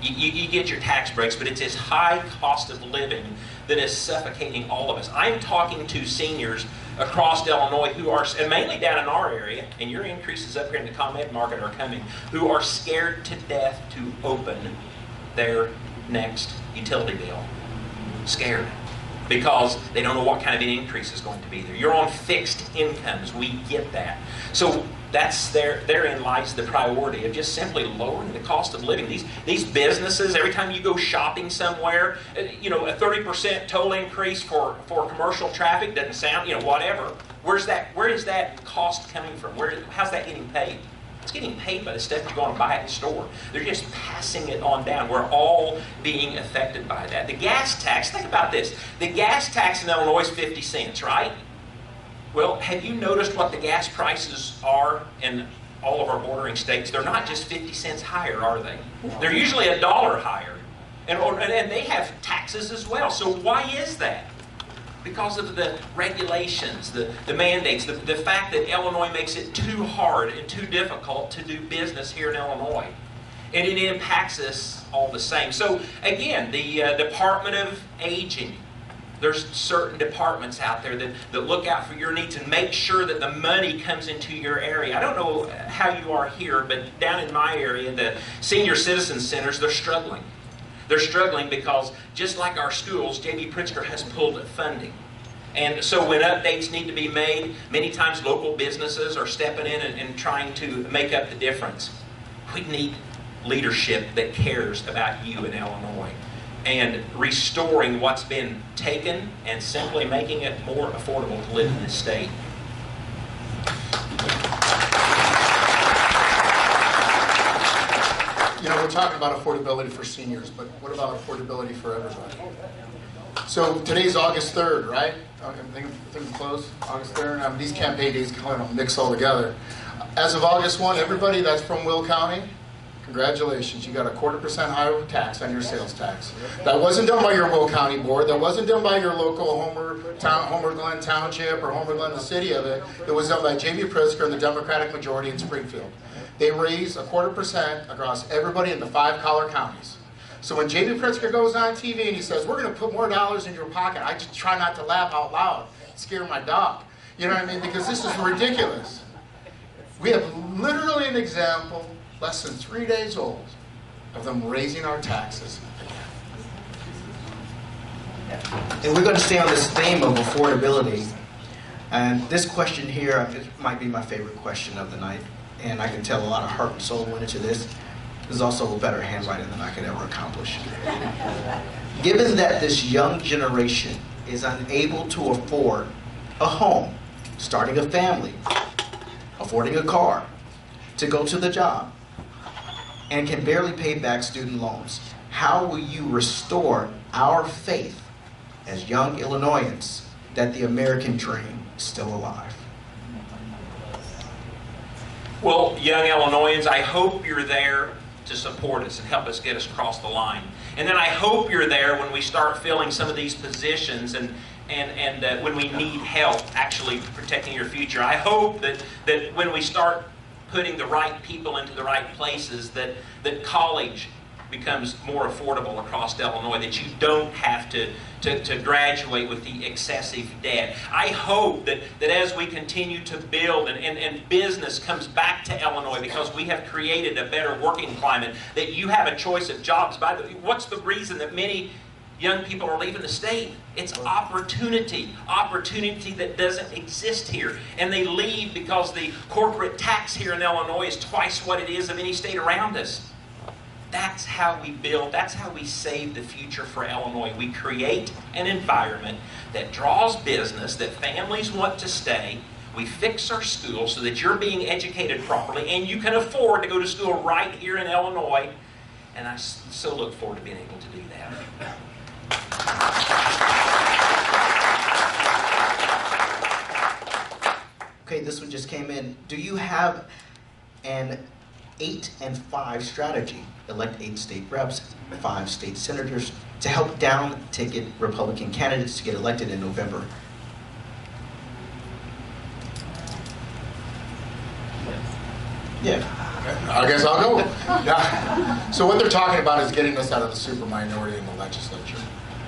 You get your tax breaks, but it's this high cost of living that is suffocating all of us. I'm talking to seniors across Illinois who are, and mainly down in our area, and your increases up here in the ComEd market are coming, who are scared to death to open their next utility bill. Scared. Because they don't know what kind of an increase is going to be there. You're on fixed incomes. We get that. So therein lies the priority of just simply lowering the cost of living. These businesses, every time you go shopping somewhere, a 30% toll increase for commercial traffic doesn't sound, whatever. Where is that cost coming from? How's that getting paid? It's getting paid by the stuff you go and buy at the store. They're just passing it on down. We're all being affected by that. The gas tax, think about this. The gas tax in Illinois is 50 cents, right? Well, have you noticed what the gas prices are in all of our bordering states? They're not just 50 cents higher, are they? They're usually $1 higher. And they have taxes as well. So why is that? Because of the regulations, the mandates, the fact that Illinois makes it too hard and too difficult to do business here in Illinois. and it impacts us all the same. So again, the Department of Aging, there's certain departments out there that look out for your needs and make sure that the money comes into your area. I don't know how you are here, but down in my area, the senior citizen centers, they're struggling. They're struggling because just like our schools, J.B. Pritzker has pulled funding. And so when updates need to be made, many times local businesses are stepping in and trying to make up the difference. We need leadership that cares about you in Illinois and restoring what's been taken and simply making it more affordable to live in this state. You know, we're talking about affordability for seniors, but what about affordability for everybody? So today's August 3rd, right? I think close, August 3rd. These campaign days kind of mix all together. As of August 1, everybody that's from Will County, congratulations, you got a 1/4% higher tax on your sales tax. That wasn't done by your Will County board. That wasn't done by your local Homer Glen Township or Homer Glen, the city of it. It was done by J.B. Pritzker and the Democratic majority in Springfield. They raised a 1/4% across everybody in the 5 collar counties. So when J.B. Pritzker goes on TV and he says, we're going to put more dollars in your pocket, I just try not to laugh out loud, scare my dog. You know what I mean? Because this is ridiculous. We have literally an example, less than 3 days old, of them raising our taxes again. And we're going to stay on this theme of affordability. And this question here, it might be my favorite question of the night. And I can tell a lot of heart and soul went into this. There's also a better handwriting than I could ever accomplish. Given that this young generation is unable to afford a home, starting a family, affording a car, to go to the job, and can barely pay back student loans, how will you restore our faith as young Illinoisans that the American dream is still alive? Well, young Illinoisans, I hope you're there to support us and help us get us across the line. And then I hope you're there when we start filling some of these positions and when we need help actually protecting your future. I hope that when we start putting the right people into the right places, that college becomes more affordable across Illinois, that you don't have to graduate with the excessive debt. I hope that as we continue to build and business comes back to Illinois because we have created a better working climate, that you have a choice of jobs. By the way, what's the reason that many young people are leaving the state? It's opportunity that doesn't exist here. And they leave because the corporate tax here in Illinois is twice what it is of any state around us. That's how we build, that's how we save the future for Illinois. We create an environment that draws business, that families want to stay. We fix our schools so that you're being educated properly and you can afford to go to school right here in Illinois. And I so look forward to being able to do that. Okay, this one just came in. Do you have an 8 and 5 strategy? Elect 8 state reps, 5 state senators to help down-ticket Republican candidates to get elected in November. Yeah. I guess I'll go. Yeah. So what they're talking about is getting us out of the super minority in the legislature,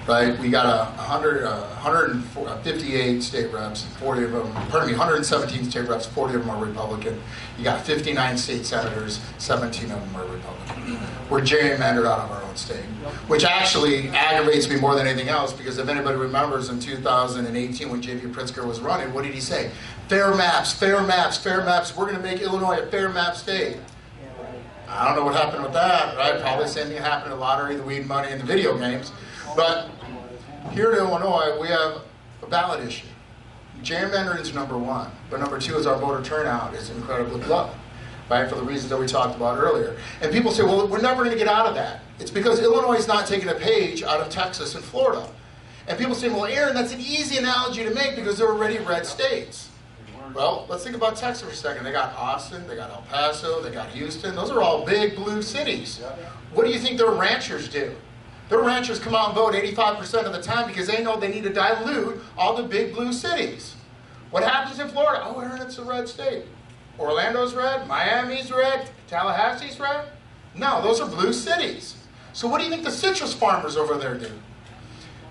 right? We got 158 state reps, 40 of them, 117 state reps, 40 of them are Republican. You got 59 state senators, 17 of them are Republican. We're gerrymandered out of our own state, which actually aggravates me more than anything else, because if anybody remembers in 2018 when J.B. Pritzker was running, what did he say? Fair maps, fair maps, fair maps. We're going to make Illinois a fair map state. I don't know what happened with that, right? Probably the same thing happened in the lottery, the weed money, and the video games. But here in Illinois, we have a ballot issue. Gerrymandering is number 1, but number 2 is our voter turnout is incredibly low, right? For the reasons that we talked about earlier. And people say, well, we're never going to get out of that. It's because Illinois is not taking a page out of Texas and Florida. And people say, well, Aaron, that's an easy analogy to make because they're already red states. Well, let's think about Texas for a second. They got Austin, they got El Paso, they got Houston. Those are all big blue cities. What do you think their ranchers do? Their ranchers come out and vote 85% of the time because they know they need to dilute all the big blue cities. What happens in Florida? Oh, Aaron, it's a red state. Orlando's red, Miami's red, Tallahassee's red. No, those are blue cities. So what do you think the citrus farmers over there do?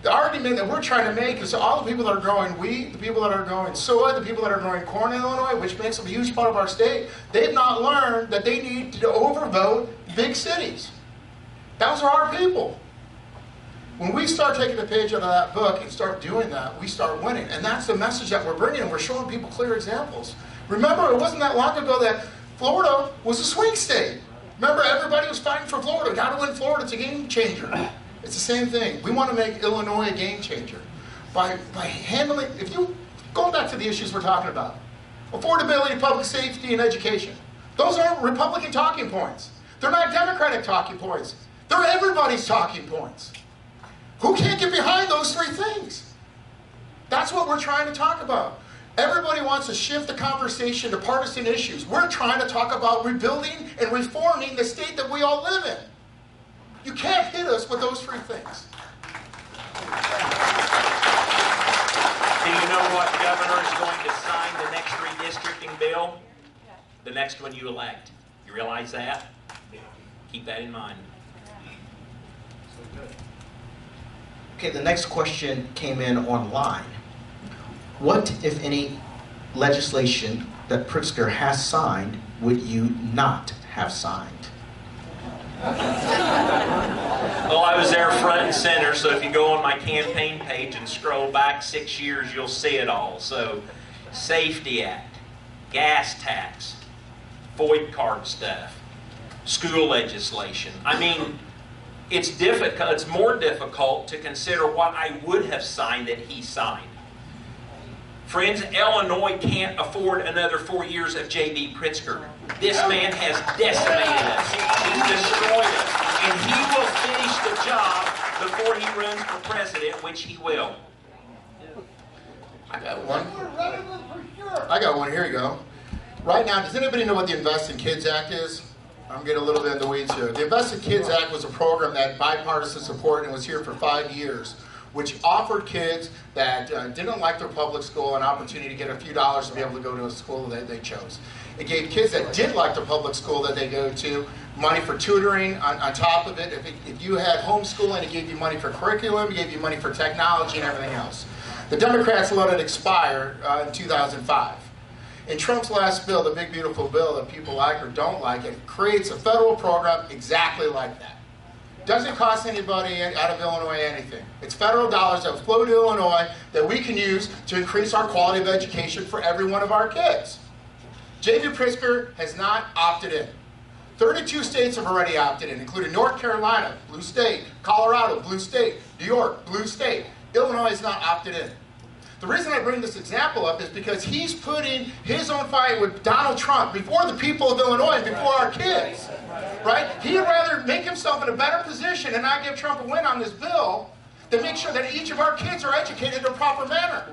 The argument that we're trying to make is all the people that are growing wheat, the people that are growing soy, the people that are growing corn in Illinois, which makes up a huge part of our state, they've not learned that they need to overvote big cities. Those are our people. When we start taking the page out of that book and start doing that, we start winning. And that's the message that we're bringing. We're showing people clear examples. Remember, it wasn't that long ago that Florida was a swing state. Remember, everybody was fighting for Florida. Got to win Florida. It's a game changer. It's the same thing. We want to make Illinois a game changer. By handling, going back to the issues we're talking about, affordability, public safety, and education. Those aren't Republican talking points. They're not Democratic talking points. They're everybody's talking points. Who can't get behind those three things? That's what we're trying to talk about. Everybody wants to shift the conversation to partisan issues. We're trying to talk about rebuilding and reforming the state that we all live in. You can't hit us with those three things. Do you know what governor is going to sign the next redistricting bill? The next one you elect. You realize that? Keep that in mind. Okay, the next question came in online. What, if any, legislation that Pritzker has signed would you not have signed? Well, I was there front and center, so if you go on my campaign page and scroll back 6 years, you'll see it all. So, Safety Act, gas tax, FOID card stuff, school legislation. I mean, it's difficult. It's more difficult to consider what I would have signed that he signed. Friends, Illinois can't afford another 4 years of J.B. Pritzker. This man has decimated us. He's destroyed us. And he will finish the job before he runs for president, which he will. I got one. Here you go. Right now, does anybody know what the Invest in Kids Act is? I'm getting a little bit in the weeds here. The Invest in Kids Act was a program that had bipartisan support and was here for 5 years, which offered kids that didn't like their public school an opportunity to get a few dollars to be able to go to a school that they chose. It gave kids that did like the public school that they go to money for tutoring on top of it. If you had homeschooling, it gave you money for curriculum, it gave you money for technology and everything else. The Democrats let it expire in 2005. In Trump's last bill, the big beautiful bill that people like or don't like, it creates a federal program exactly like that. Doesn't cost anybody out of Illinois anything. It's federal dollars that flow to Illinois that we can use to increase our quality of education for every one of our kids. J.B. Pritzker has not opted in. 32 states have already opted in, including North Carolina, blue state, Colorado, blue state, New York, blue state. Illinois has not opted in. The reason I bring this example up is because he's putting his own fight with Donald Trump before the people of Illinois and before our kids. Right? He'd rather make himself in a better position and not give Trump a win on this bill than make sure that each of our kids are educated in a proper manner.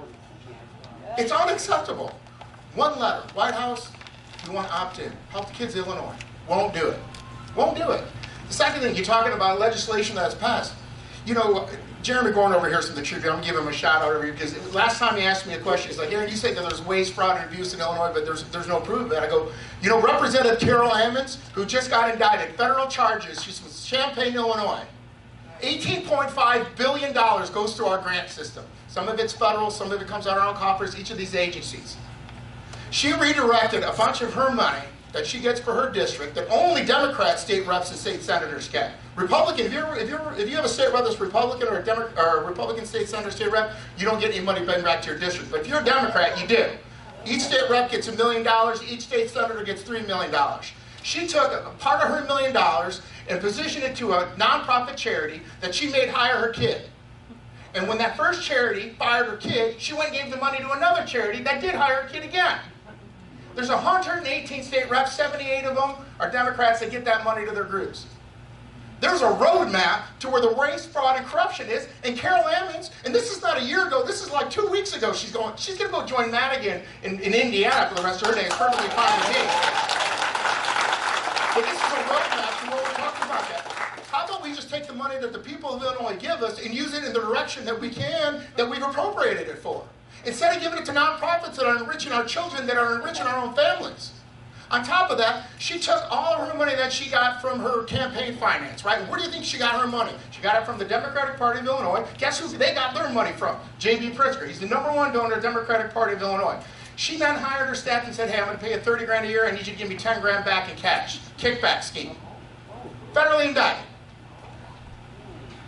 It's unacceptable. One letter, White House, you want to opt in. Help the kids of Illinois. Won't do it. Won't do it. The second thing, you're talking about legislation that's passed. You know, Jeremy Gorn over here is from the Tribune. I'm going to give him a shout out over here because last time he asked me a question, he's like, Aaron, you say that there's waste, fraud, and abuse in Illinois, but there's no proof of that. I go, you know, Representative Carol Ammons, who just got indicted, federal charges, she's from Champaign, Illinois. $18.5 billion goes through our grant system. Some of it's federal, some of it comes out of our own coffers, each of these agencies. She redirected a bunch of her money that she gets for her district that only Democrat state reps and state senators get. Republican, if you have a state rep that's Republican or a Republican state senator, state rep, you don't get any money back to your district. But if you're a Democrat, you do. Each state rep gets $1 million. Each state senator gets $3 million. She took a part of her $1 million and positioned it to a nonprofit charity that she made hire her kid. And when that first charity fired her kid, she went and gave the money to another charity that did hire her kid again. There's 118 state reps, 78 of them are Democrats that get that money to their groups. There's a roadmap to where the waste, fraud, and corruption is, and Carol Ammons, and this is not a year ago, this is like 2 weeks ago, she's going to go join Madigan in Indiana for the rest of her day. It's perfectly fine with me. But this is a roadmap to where we're talking about that. How about we just take the money that the people of Illinois give us and use it in the direction that we can, that we've appropriated it for? Instead of giving it to nonprofits that are enriching our children, that are enriching our own families. On top of that, she took all of her money that she got from her campaign finance, right? Where do you think she got her money? She got it from the Democratic Party of Illinois. Guess who they got their money from? J.B. Pritzker. He's the #1 donor of the Democratic Party of Illinois. She then hired her staff and said, hey, I'm going to pay you 30 grand a year. I need you to give me 10 grand back in cash. Kickback scheme. Federally indicted.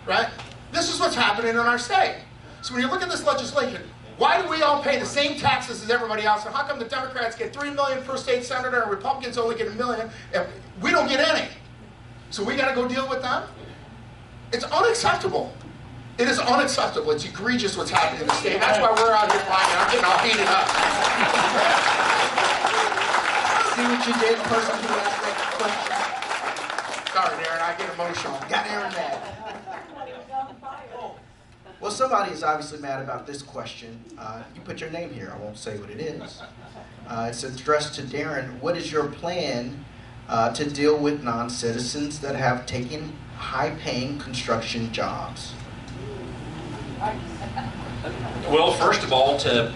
Right? This is what's happening in our state. So when you look at this legislation, why do we all pay the same taxes as everybody else? And how come the Democrats get $3 million per state senator and Republicans only get $1 million? And we don't get any. So we got to go deal with them? It's unacceptable. It is unacceptable. It's egregious what's happening in the state. That's why we're out here fighting. I'm getting all heated up. See what you did, person who asked that question? Sorry, Darren. I get emotional. Got Aaron mad. Well, somebody is obviously mad about this question. You put your name here. I won't say what it is. It's addressed to Darren. What is your plan to deal with non-citizens that have taken high-paying construction jobs? Well, first of all, to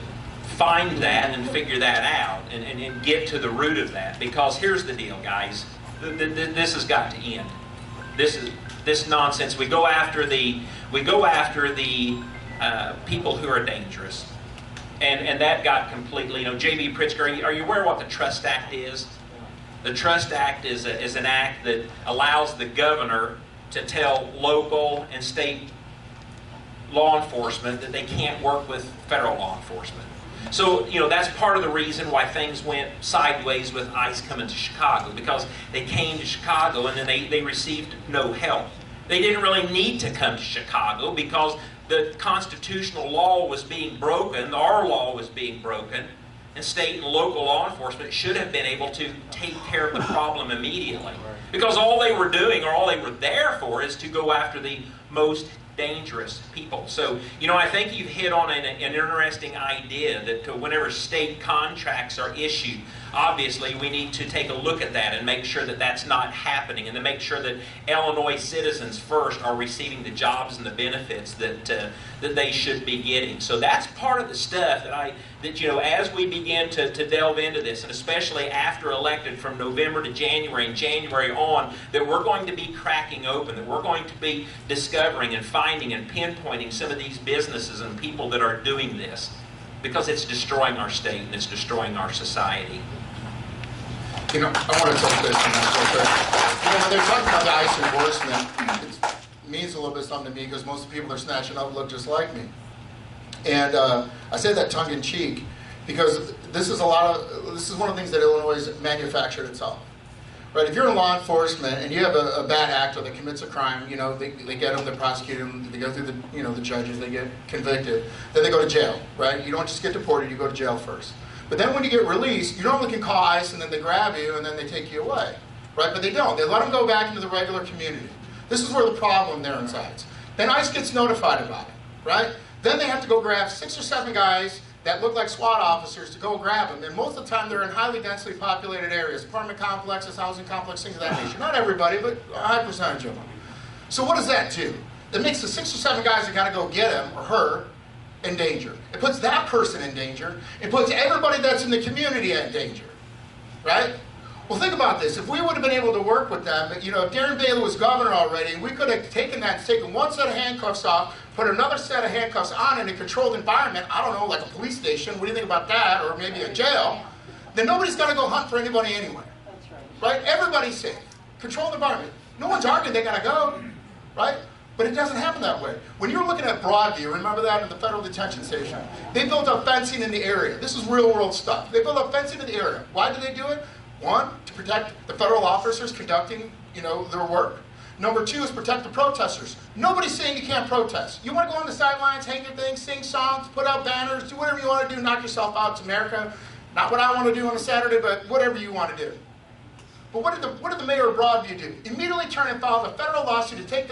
find that and figure that out and get to the root of that. Because here's the deal, guys. This has got to end. This nonsense. We go after the people who are dangerous, and that got completely. J.B. Pritzker. Are you aware what the Trust Act is? The Trust Act is an act that allows the governor to tell local and state law enforcement that they can't work with federal law enforcement. So, that's part of the reason why things went sideways with ICE coming to Chicago, because they came to Chicago and then they received no help. They didn't really need to come to Chicago because the constitutional law was being broken, our law was being broken, and state and local law enforcement should have been able to take care of the problem immediately. Because all they were doing, or all they were there for, is to go after the most dangerous people. So, I think you've hit on an interesting idea that whenever state contracts are issued, obviously we need to take a look at that and make sure that that's not happening, and to make sure that Illinois citizens first are receiving the jobs and the benefits that they should be getting. So that's part of the stuff that as we begin to delve into this, and especially after elected from November to January and January on, that we're going to be cracking open, that we're going to be discovering and finding and pinpointing some of these businesses and people that are doing this, because it's destroying our state and it's destroying our society. I want to talk this and that real quick. When they're talking about the ICE enforcement, it means a little bit something to me because most of the people they're snatching up look just like me. And I say that tongue in cheek because this is one of the things that Illinois has manufactured itself. Right? If you're in law enforcement and you have a bad actor that commits a crime, they get them, they prosecute them, they go through the judges, they get convicted, then they go to jail, right? You don't just get deported, you go to jail first. But then when you get released, you normally can call ICE and then they grab you and then they take you away, right? But they don't. They let them go back into the regular community. This is where the problem there resides. Then ICE gets notified about it, right? Then they have to go grab 6 or 7 guys that look like SWAT officers to go grab them. And most of the time they're in highly densely populated areas, apartment complexes, housing complexes, things of that nature. Not everybody, but a high percentage of them. So what does that do? It makes the 6 or 7 guys that got to go get him or her in danger. It puts that person in danger. It puts everybody that's in the community in danger, right? Well, think about this. If we would have been able to work with them, if Darren Bailey was governor already, we could have taken that and taken one set of handcuffs off, put another set of handcuffs on in a controlled environment, I don't know, like a police station, what do you think about that, or maybe a jail, then nobody's got to go hunt for anybody anywhere, right? Everybody's safe. Controlled environment. No one's arguing they got to go, right? But it doesn't happen that way. When you're looking at Broadview, remember that in the federal detention station? They built up fencing in the area. This is real world stuff. They built up fencing in the area. Why did they do it? 1, to protect the federal officers conducting, their work. Number 2 is protect the protesters. Nobody's saying you can't protest. You want to go on the sidelines, hang your things, sing songs, put out banners, do whatever you want to do, knock yourself out. It's America. Not what I want to do on a Saturday, but whatever you want to do. But what did the mayor of Broadview do? Immediately turn and file a federal lawsuit to take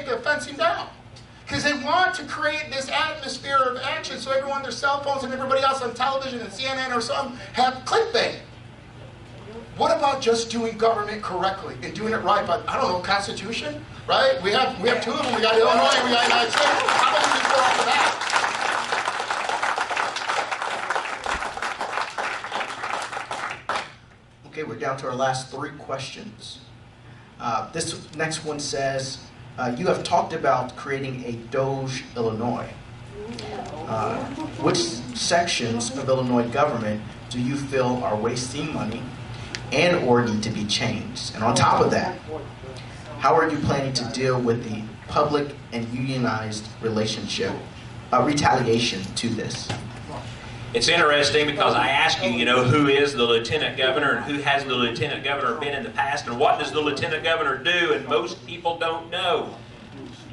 the fencing down. Because they want to create this atmosphere of action so everyone on their cell phones and everybody else on television and CNN or something have clickbait. What about just doing government correctly and doing it right by, I don't know, Constitution, right? We have 2 of them. We got Illinois and we got United States. How about we just go off of that? Okay, we're down to our last 3 questions. This next one says, you have talked about creating a Doge Illinois. Which sections of Illinois government do you feel are wasting money and or need to be changed? And on top of that, how are you planning to deal with the public and unionized relationship, retaliation to this? It's interesting because I ask you, who is the lieutenant governor and who has the lieutenant governor been in the past and what does the lieutenant governor do, and most people don't know.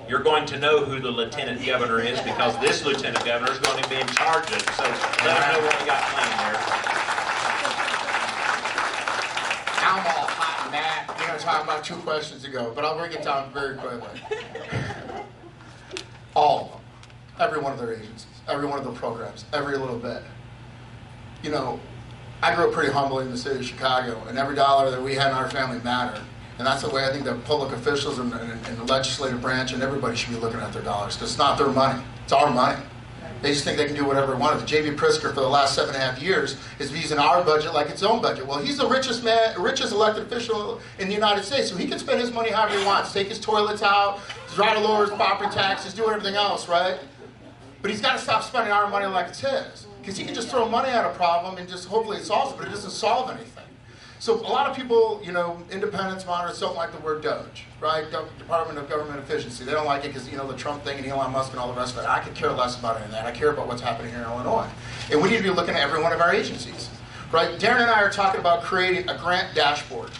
You're going to know who the lieutenant governor is because this lieutenant governor is going to be in charge of it. So let us know what we got planned there. I'm all hot and mad. You're going to talk about 2 questions ago, but I'll break it down very quickly. All of them. Every one of their agencies. Every one of the programs. Every little bit. I grew up pretty humbly in the city of Chicago, and every dollar that we had in our family mattered. And that's the way I think that public officials and the legislative branch and everybody should be looking at their dollars, because it's not their money. It's our money. They just think they can do whatever they want. J.B. Pritzker, for the last 7.5 years, is using our budget like its own budget. Well, he's the richest elected official in the United States, so he can spend his money however he wants. Take his toilets out, try to lower his property taxes, do everything else, right? But he's got to stop spending our money like it's his. Because he can just throw money at a problem and just hopefully it solves it, but it doesn't solve anything. So a lot of people, independents monitors don't like the word Doge, right? Department of Government Efficiency. They don't like it because, the Trump thing and Elon Musk and all the rest of it. I could care less about any of that. I care about what's happening here in Illinois. And we need to be looking at every one of our agencies, right? Darren and I are talking about creating a grant dashboard.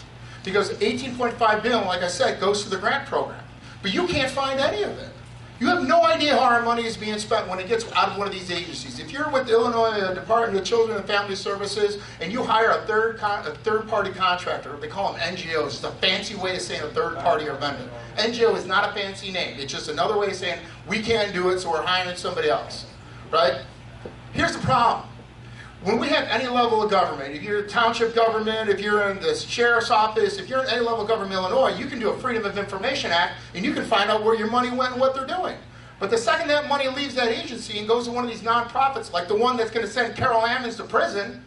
Because $18.5 billion, like I said, goes to the grant program. But you can't find any of it. You have no idea how our money is being spent when it gets out of one of these agencies. If you're with the Illinois Department of Children and Family Services and you hire a third-party contractor, they call them NGOs. It's a fancy way of saying a third party or vendor. NGO is not a fancy name. It's just another way of saying we can't do it, so we're hiring somebody else, right? Here's the problem. When we have any level of government, if you're township government, if you're in the sheriff's office, if you're in any level of government in Illinois, you can do a Freedom of Information Act and you can find out where your money went and what they're doing. But the second that money leaves that agency and goes to one of these nonprofits, like the one that's going to send Carol Ammons to prison,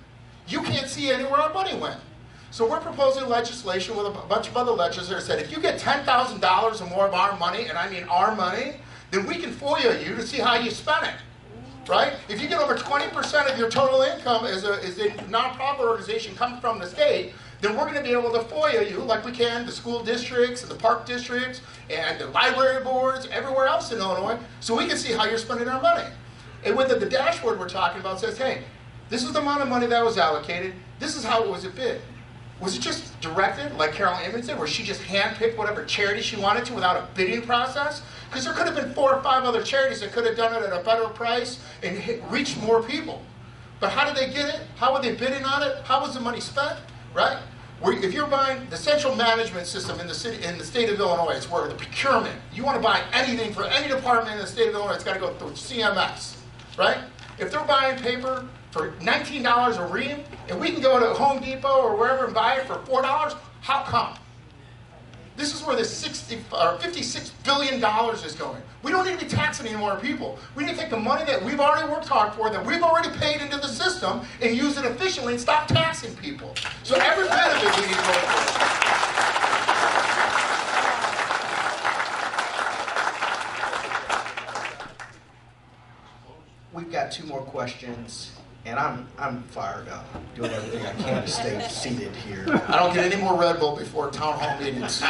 you can't see anywhere our money went. So we're proposing legislation with a bunch of other legislators that said if you get $10,000 or more of our money, and I mean our money, then we can FOIA you to see how you spent it. Right? If you get over 20% of your total income as a nonprofit organization coming from the state, then we're going to be able to FOIA you like we can the school districts and the park districts and the library boards, everywhere else in Illinois, so we can see how you're spending our money. And with the dashboard we're talking about says, hey, this is the amount of money that was allocated, this is how it was bid. Was it just directed, like Carol Ammons did, where she just handpicked whatever charity she wanted to without a bidding process? Because there could have been 4 or 5 other charities that could have done it at a better price and reached more people. But how did they get it? How were they bidding on it? How was the money spent? Right? If you're buying the central management system in the state of Illinois, it's where the procurement, you want to buy anything for any department in the state of Illinois, it's got to go through CMS. Right? If they're buying paper for $19 a ream, and we can go to Home Depot or wherever and buy it for $4, how come? This is where the $56 billion is going. We don't need to be taxing any more people. We need to take the money that we've already worked hard for, that we've already paid into the system, and use it efficiently and stop taxing people. So every bit of it we need to go for. We've got 2 more questions, and I'm fired up, doing everything I can to stay seated here. I don't get any more Red Bull before town hall meetings.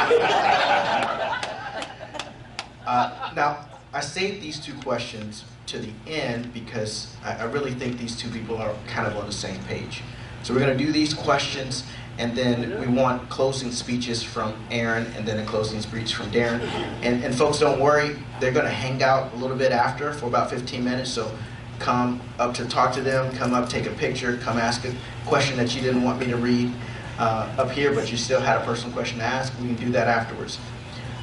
Now, I saved these 2 questions to the end because I really think these 2 people are kind of on the same page. So we're going to do these questions, and then we want closing speeches from Aaron, and then a closing speech from Darren. And folks, don't worry, they're going to hang out a little bit after for about 15 minutes, so come up to talk to them, come up, take a picture, come ask a question that you didn't want me to read up here, but you still had a personal question to ask. We can do that afterwards.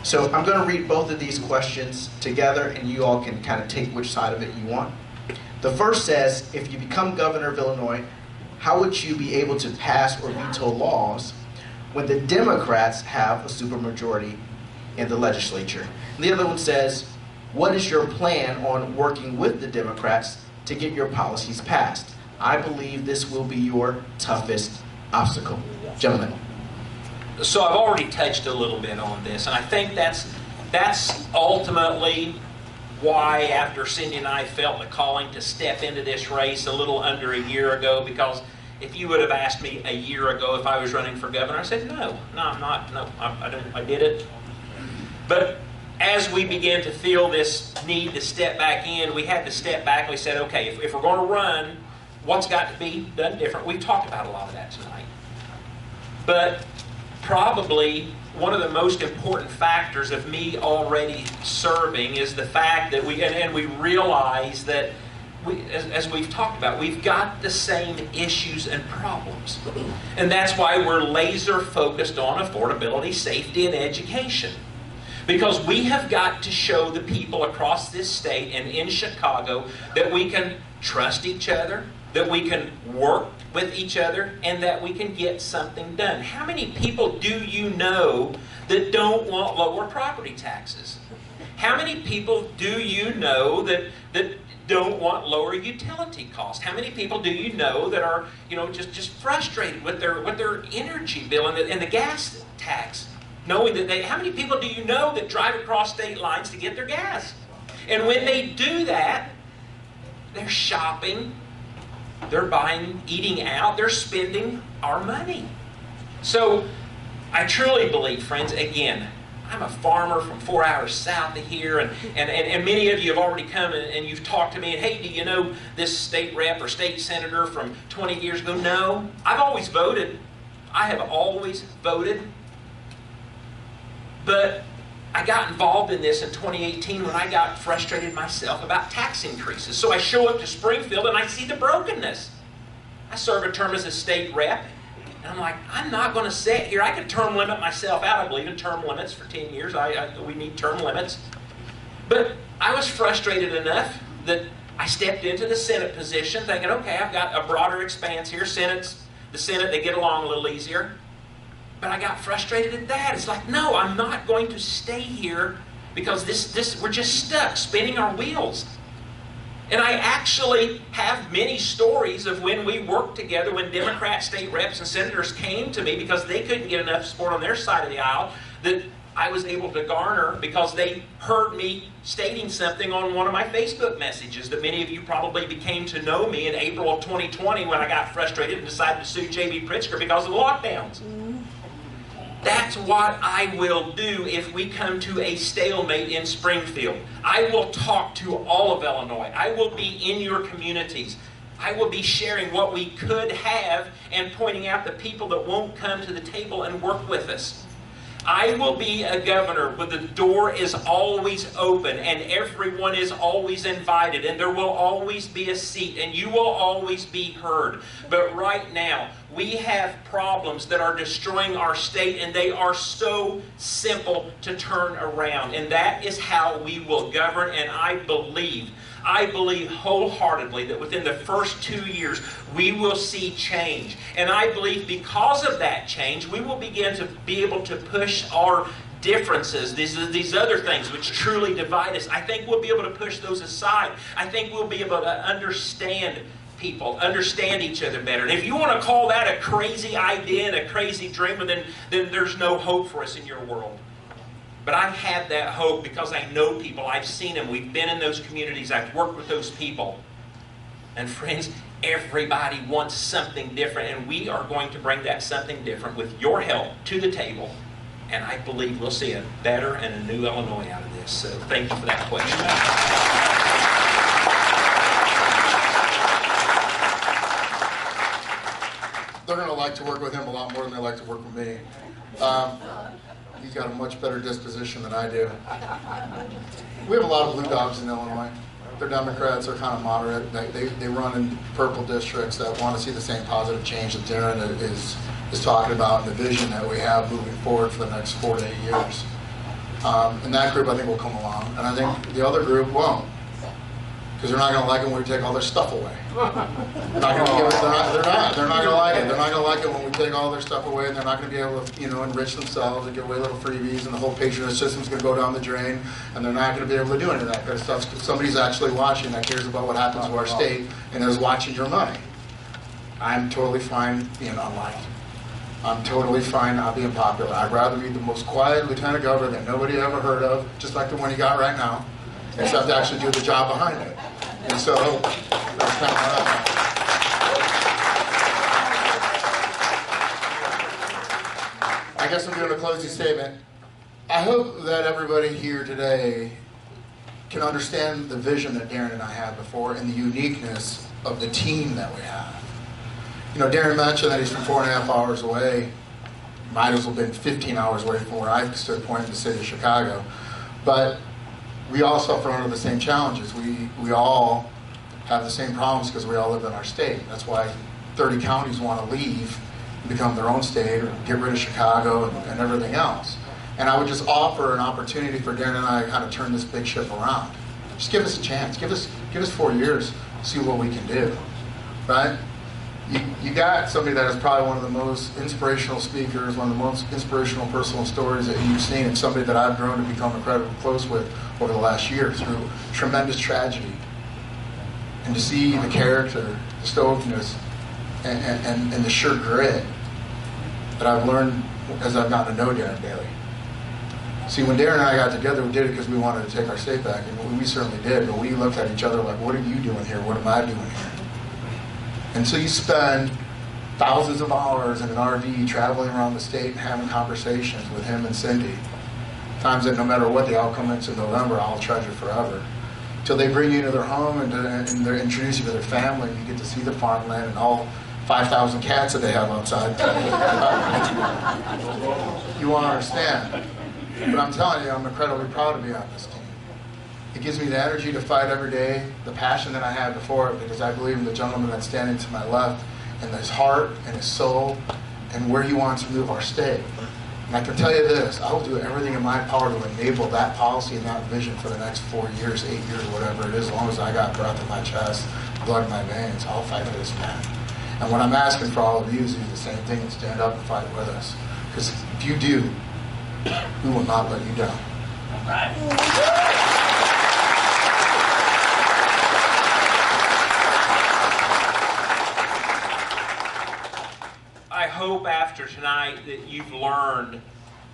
So I'm going to read both of these questions together, and you all can kind of take which side of it you want. The first says, if you become governor of Illinois, how would you be able to pass or veto laws when the Democrats have a supermajority in the legislature? And the other one says, what is your plan on working with the Democrats to get your policies passed? I believe this will be your toughest obstacle. Gentlemen. So I've already touched a little bit on this, and I think that's ultimately why, after Cindy and I felt the calling to step into this race a little under a year ago, because if you would have asked me a year ago if I was running for governor, I said, no, I'm not, no, I did it. But as we began to feel this need to step back in, we had to step back and we said, okay, if we're going to run, what's got to be done different? We've talked about a lot of that tonight. But probably one of the most important factors of me already serving is the fact that we realize that as we've talked about, we've got the same issues and problems. And that's why we're laser focused on affordability, safety, and education. Because we have got to show the people across this state and in Chicago that we can trust each other, that we can work with each other, and that we can get something done. How many people do you know that don't want lower property taxes? How many people do you know that don't want lower utility costs? How many people do you know that are just frustrated with their energy bill and the gas tax? Knowing that how many people do you know that drive across state lines to get their gas? And when they do that, they're shopping, they're buying, eating out, they're spending our money. So I truly believe, friends, again, I'm a farmer from 4 hours south of here, and many of you have already come and you've talked to me, and hey, do you know this state rep or state senator from 20 years ago? No, I've always voted. I have always voted. But I got involved in this in 2018 when I got frustrated myself about tax increases. So I show up to Springfield and I see the brokenness. I serve a term as a state rep, and I'm like, I'm not going to sit here. I could term limit myself out. I believe in term limits for 10 years. We need term limits. But I was frustrated enough that I stepped into the Senate position thinking, okay, I've got a broader expanse here. The Senate, they get along a little easier. But I got frustrated at that. It's like, no, I'm not going to stay here because we're just stuck spinning our wheels. And I actually have many stories of when we worked together, when Democrat state reps and senators came to me because they couldn't get enough support on their side of the aisle, that I was able to garner because they heard me stating something on one of my Facebook messages that many of you probably became to know me in April of 2020 when I got frustrated and decided to sue J.B. Pritzker because of the lockdowns. That's what I will do if we come to a stalemate in Springfield. I will talk to all of Illinois. I will be in your communities. I will be sharing what we could have and pointing out the people that won't come to the table and work with us. I will be a governor where the door is always open and everyone is always invited and there will always be a seat and you will always be heard. But right now, we have problems that are destroying our state and they are so simple to turn around. And that is how we will govern, and I believe wholeheartedly that within the first 2 years we will see change. And I believe because of that change, we will begin to be able to push our differences, these other things which truly divide us. I think we'll be able to push those aside. I think we'll be able to understand people, understand each other better. And if you want to call that a crazy idea and a crazy dream, then there's no hope for us in your world. But I have that hope because I know people. I've seen them. We've been in those communities. I've worked with those people. And friends, everybody wants something different. And we are going to bring that something different with your help to the table. And I believe we'll see a better and a new Illinois out of this. So thank you for that question. They're going to like to work with him a lot more than they like to work with me. He's got a much better disposition than I do. We have a lot of blue dogs in Illinois. They're Democrats, they're kind of moderate. They run in purple districts that want to see the same positive change that Darren is talking about and the vision that we have moving forward for the next 4 to 8 years. And that group, I think, will come along. And I think the other group won't. Because they're not going to like it when we take all their stuff away. They're not going to like it. They're not going to like it when we take all their stuff away, and they're not going to be able to, enrich themselves and give away little freebies, and the whole patronage system's going to go down the drain, and they're not going to be able to do any of that kind of stuff. Somebody's actually watching that cares about what happens to our state and is watching your money. I'm totally fine being unliked. I'm totally fine not being popular. I'd rather be the most quiet lieutenant governor that nobody ever heard of, just like the one you got right now, except to actually do the job behind it. And so, that's kind of what I guess I'm doing a closing statement. I hope that everybody here today can understand the vision that Darren and I had before and the uniqueness of the team that we have. You know, Darren mentioned that he's from 4.5 hours away. Might as well have been 15 hours away from where I stood pointing to the city of Chicago. But we all suffer under the same challenges. We all have the same problems because we all live in our state. That's why 30 counties want to leave and become their own state or get rid of Chicago and everything else. And I would just offer an opportunity for Darren and I to kind of turn this big ship around. Just give us a chance. Give us 4 years, see what we can do, right? You got somebody that is probably one of the most inspirational speakers, one of the most inspirational personal stories that you've seen, and somebody that I've grown to become incredibly close with over the last year through tremendous tragedy. And to see the character, the stoicness, and the sheer grit that I've learned as I've gotten to know Darren daily. See, when Darren and I got together, we did it because we wanted to take our state back, and we certainly did, but we looked at each other like, what are you doing here? What am I doing here? And so you spend thousands of hours in an RV traveling around the state and having conversations with him and Cindy. Times that no matter what the outcome is in November, I'll treasure forever. Till they bring you into their home and they introduce you to their family, and you get to see the farmland and all 5,000 cats that they have outside. You won't understand. But I'm telling you, I'm incredibly proud to be on this team. It gives me the energy to fight every day, the passion that I had before it, because I believe in the gentleman that's standing to my left, and his heart and his soul, and where he wants to move our state. And I can tell you this, I will do everything in my power to enable that policy and that vision for the next 4 years, 8 years, whatever it is, as long as I got breath in my chest, blood in my veins. I'll fight for this man. And what I'm asking for all of you is to do the same thing and stand up and fight with us. Because if you do, we will not let you down. All right. I hope after tonight that you've learned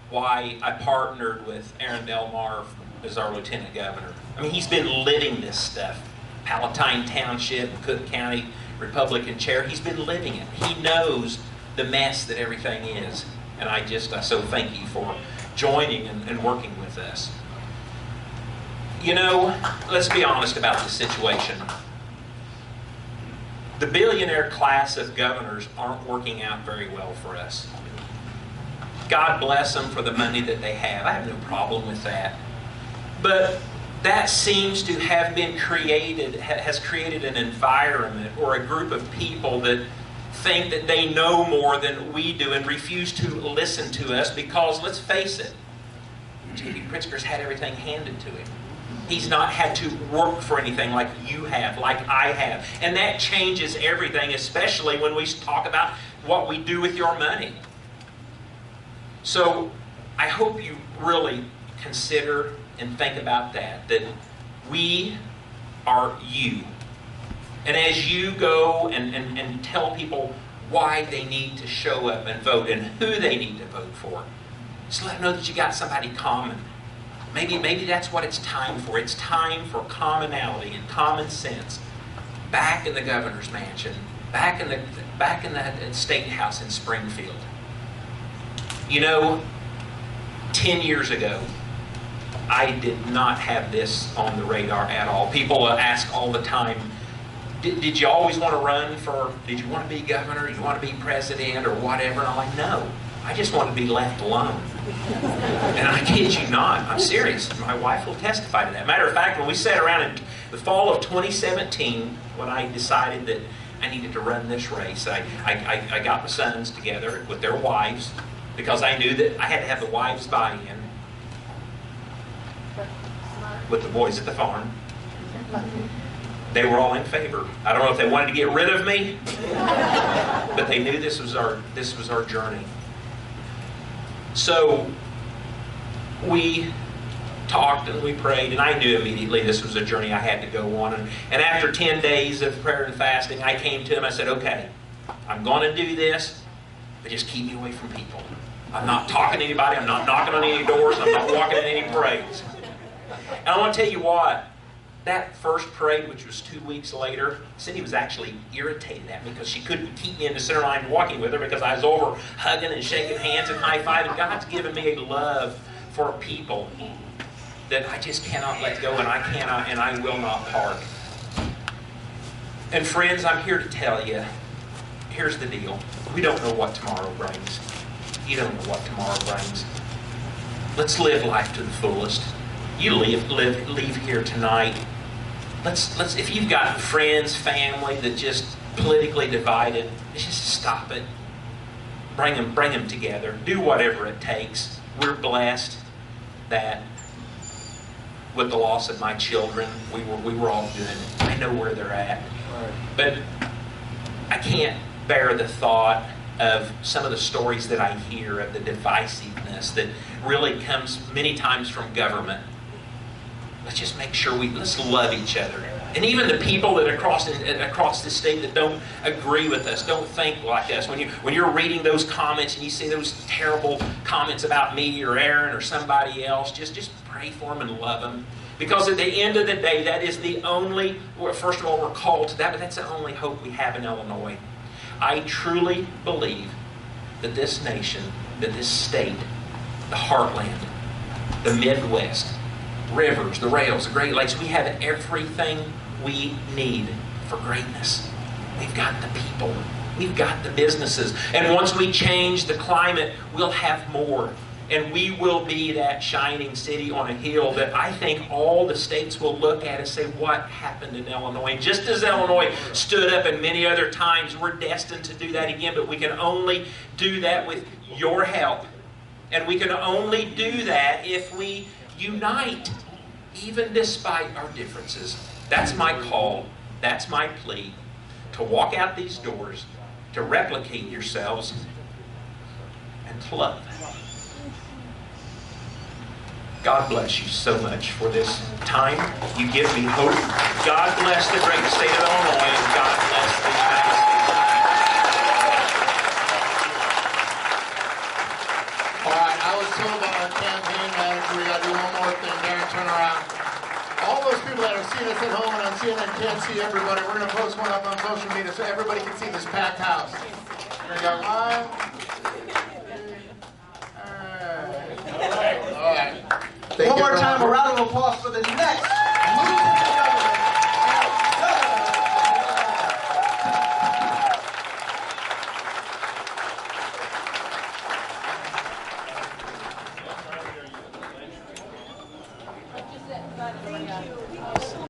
why I partnered with Aaron Delmar as our Lieutenant Governor. I mean, he's been living this stuff. Palatine Township, Cook County Republican Chair, he's been living it. He knows the mess that everything is. And I so thank you for joining and working with us. You know, let's be honest about the situation. The billionaire class of governors aren't working out very well for us. God bless them for the money that they have. I have no problem with that. But that seems to have been has created an environment or a group of people that think that they know more than we do and refuse to listen to us because, let's face it, J.B. Pritzker's had everything handed to him. He's not had to work for anything like you have, like I have. And that changes everything, especially when we talk about what we do with your money. So I hope you really consider and think about that we are you. And as you go and tell people why they need to show up and vote and who they need to vote for, just let them know that you got somebody common. Maybe that's what it's time for. It's time for commonality and common sense back in the governor's mansion, back in the state house in Springfield. You know, 10 years ago, I did not have this on the radar at all. People ask all the time, did you always want to run for, did you want to be governor, did you want to be president or whatever? And I'm like, no, I just want to be left alone. And I kid you not, I'm serious. My wife will testify to that. Matter of fact, when we sat around in the fall of 2017, when I decided that I needed to run this race, I got my sons together with their wives because I knew that I had to have the wives buy-in with the boys at the farm. They were all in favor. I don't know if they wanted to get rid of me, but they knew this was our journey. So we talked and we prayed, and I knew immediately this was a journey I had to go on. And after 10 days of prayer and fasting, I came to him. I said, okay, I'm going to do this. but just keep me away from people. I'm not talking to anybody. I'm not knocking on any doors. I'm not walking in any parades. And I want to tell you what, that first parade, which was 2 weeks later, Cindy was actually irritated at me because she couldn't keep me in the center line walking with her because I was over hugging and shaking hands and high-fiving. God's given me a love for people that I just cannot let go, and I cannot and I will not part. And friends, I'm here to tell you, here's the deal. We don't know what tomorrow brings. You don't know what tomorrow brings. Let's live life to the fullest. You leave here tonight. Let's if you've got friends, family that just politically divided, let's just stop it. Bring them together. Do whatever it takes. We're blessed that with the loss of my children, we were all good. I know where they're at. But I can't bear the thought of some of the stories that I hear of the divisiveness that really comes many times from government. Let's just make sure let's love each other. And even the people that across the state that don't agree with us, don't think like us. When you're reading those comments and you see those terrible comments about me or Aaron or somebody else, just pray for them and love them. Because at the end of the day, that is the only, first of all, we're called to that, but that's the only hope we have in Illinois. I truly believe that this nation, that this state, the heartland, the Midwest, rivers, the rails, the Great Lakes, we have everything we need for greatness. We've got the people. We've got the businesses. And once we change the climate, we'll have more. And we will be that shining city on a hill that I think all the states will look at and say, what happened in Illinois? And just as Illinois stood up and many other times, we're destined to do that again, but we can only do that with your help. And we can only do that if we unite, even despite our differences. That's my call. That's my plea. To walk out these doors, to replicate yourselves, and to love. God bless you so much for this time. You give me hope. God bless the great state of Illinois, and God bless the United States. All right, I was told by our campaign manager we got to do one more thing. Darren, turn around. All those people that are seeing us at home and on CNN can't see everybody. We're going to post one up on social media so everybody can see this packed house. We got one. All right. One more time, a round of applause for the next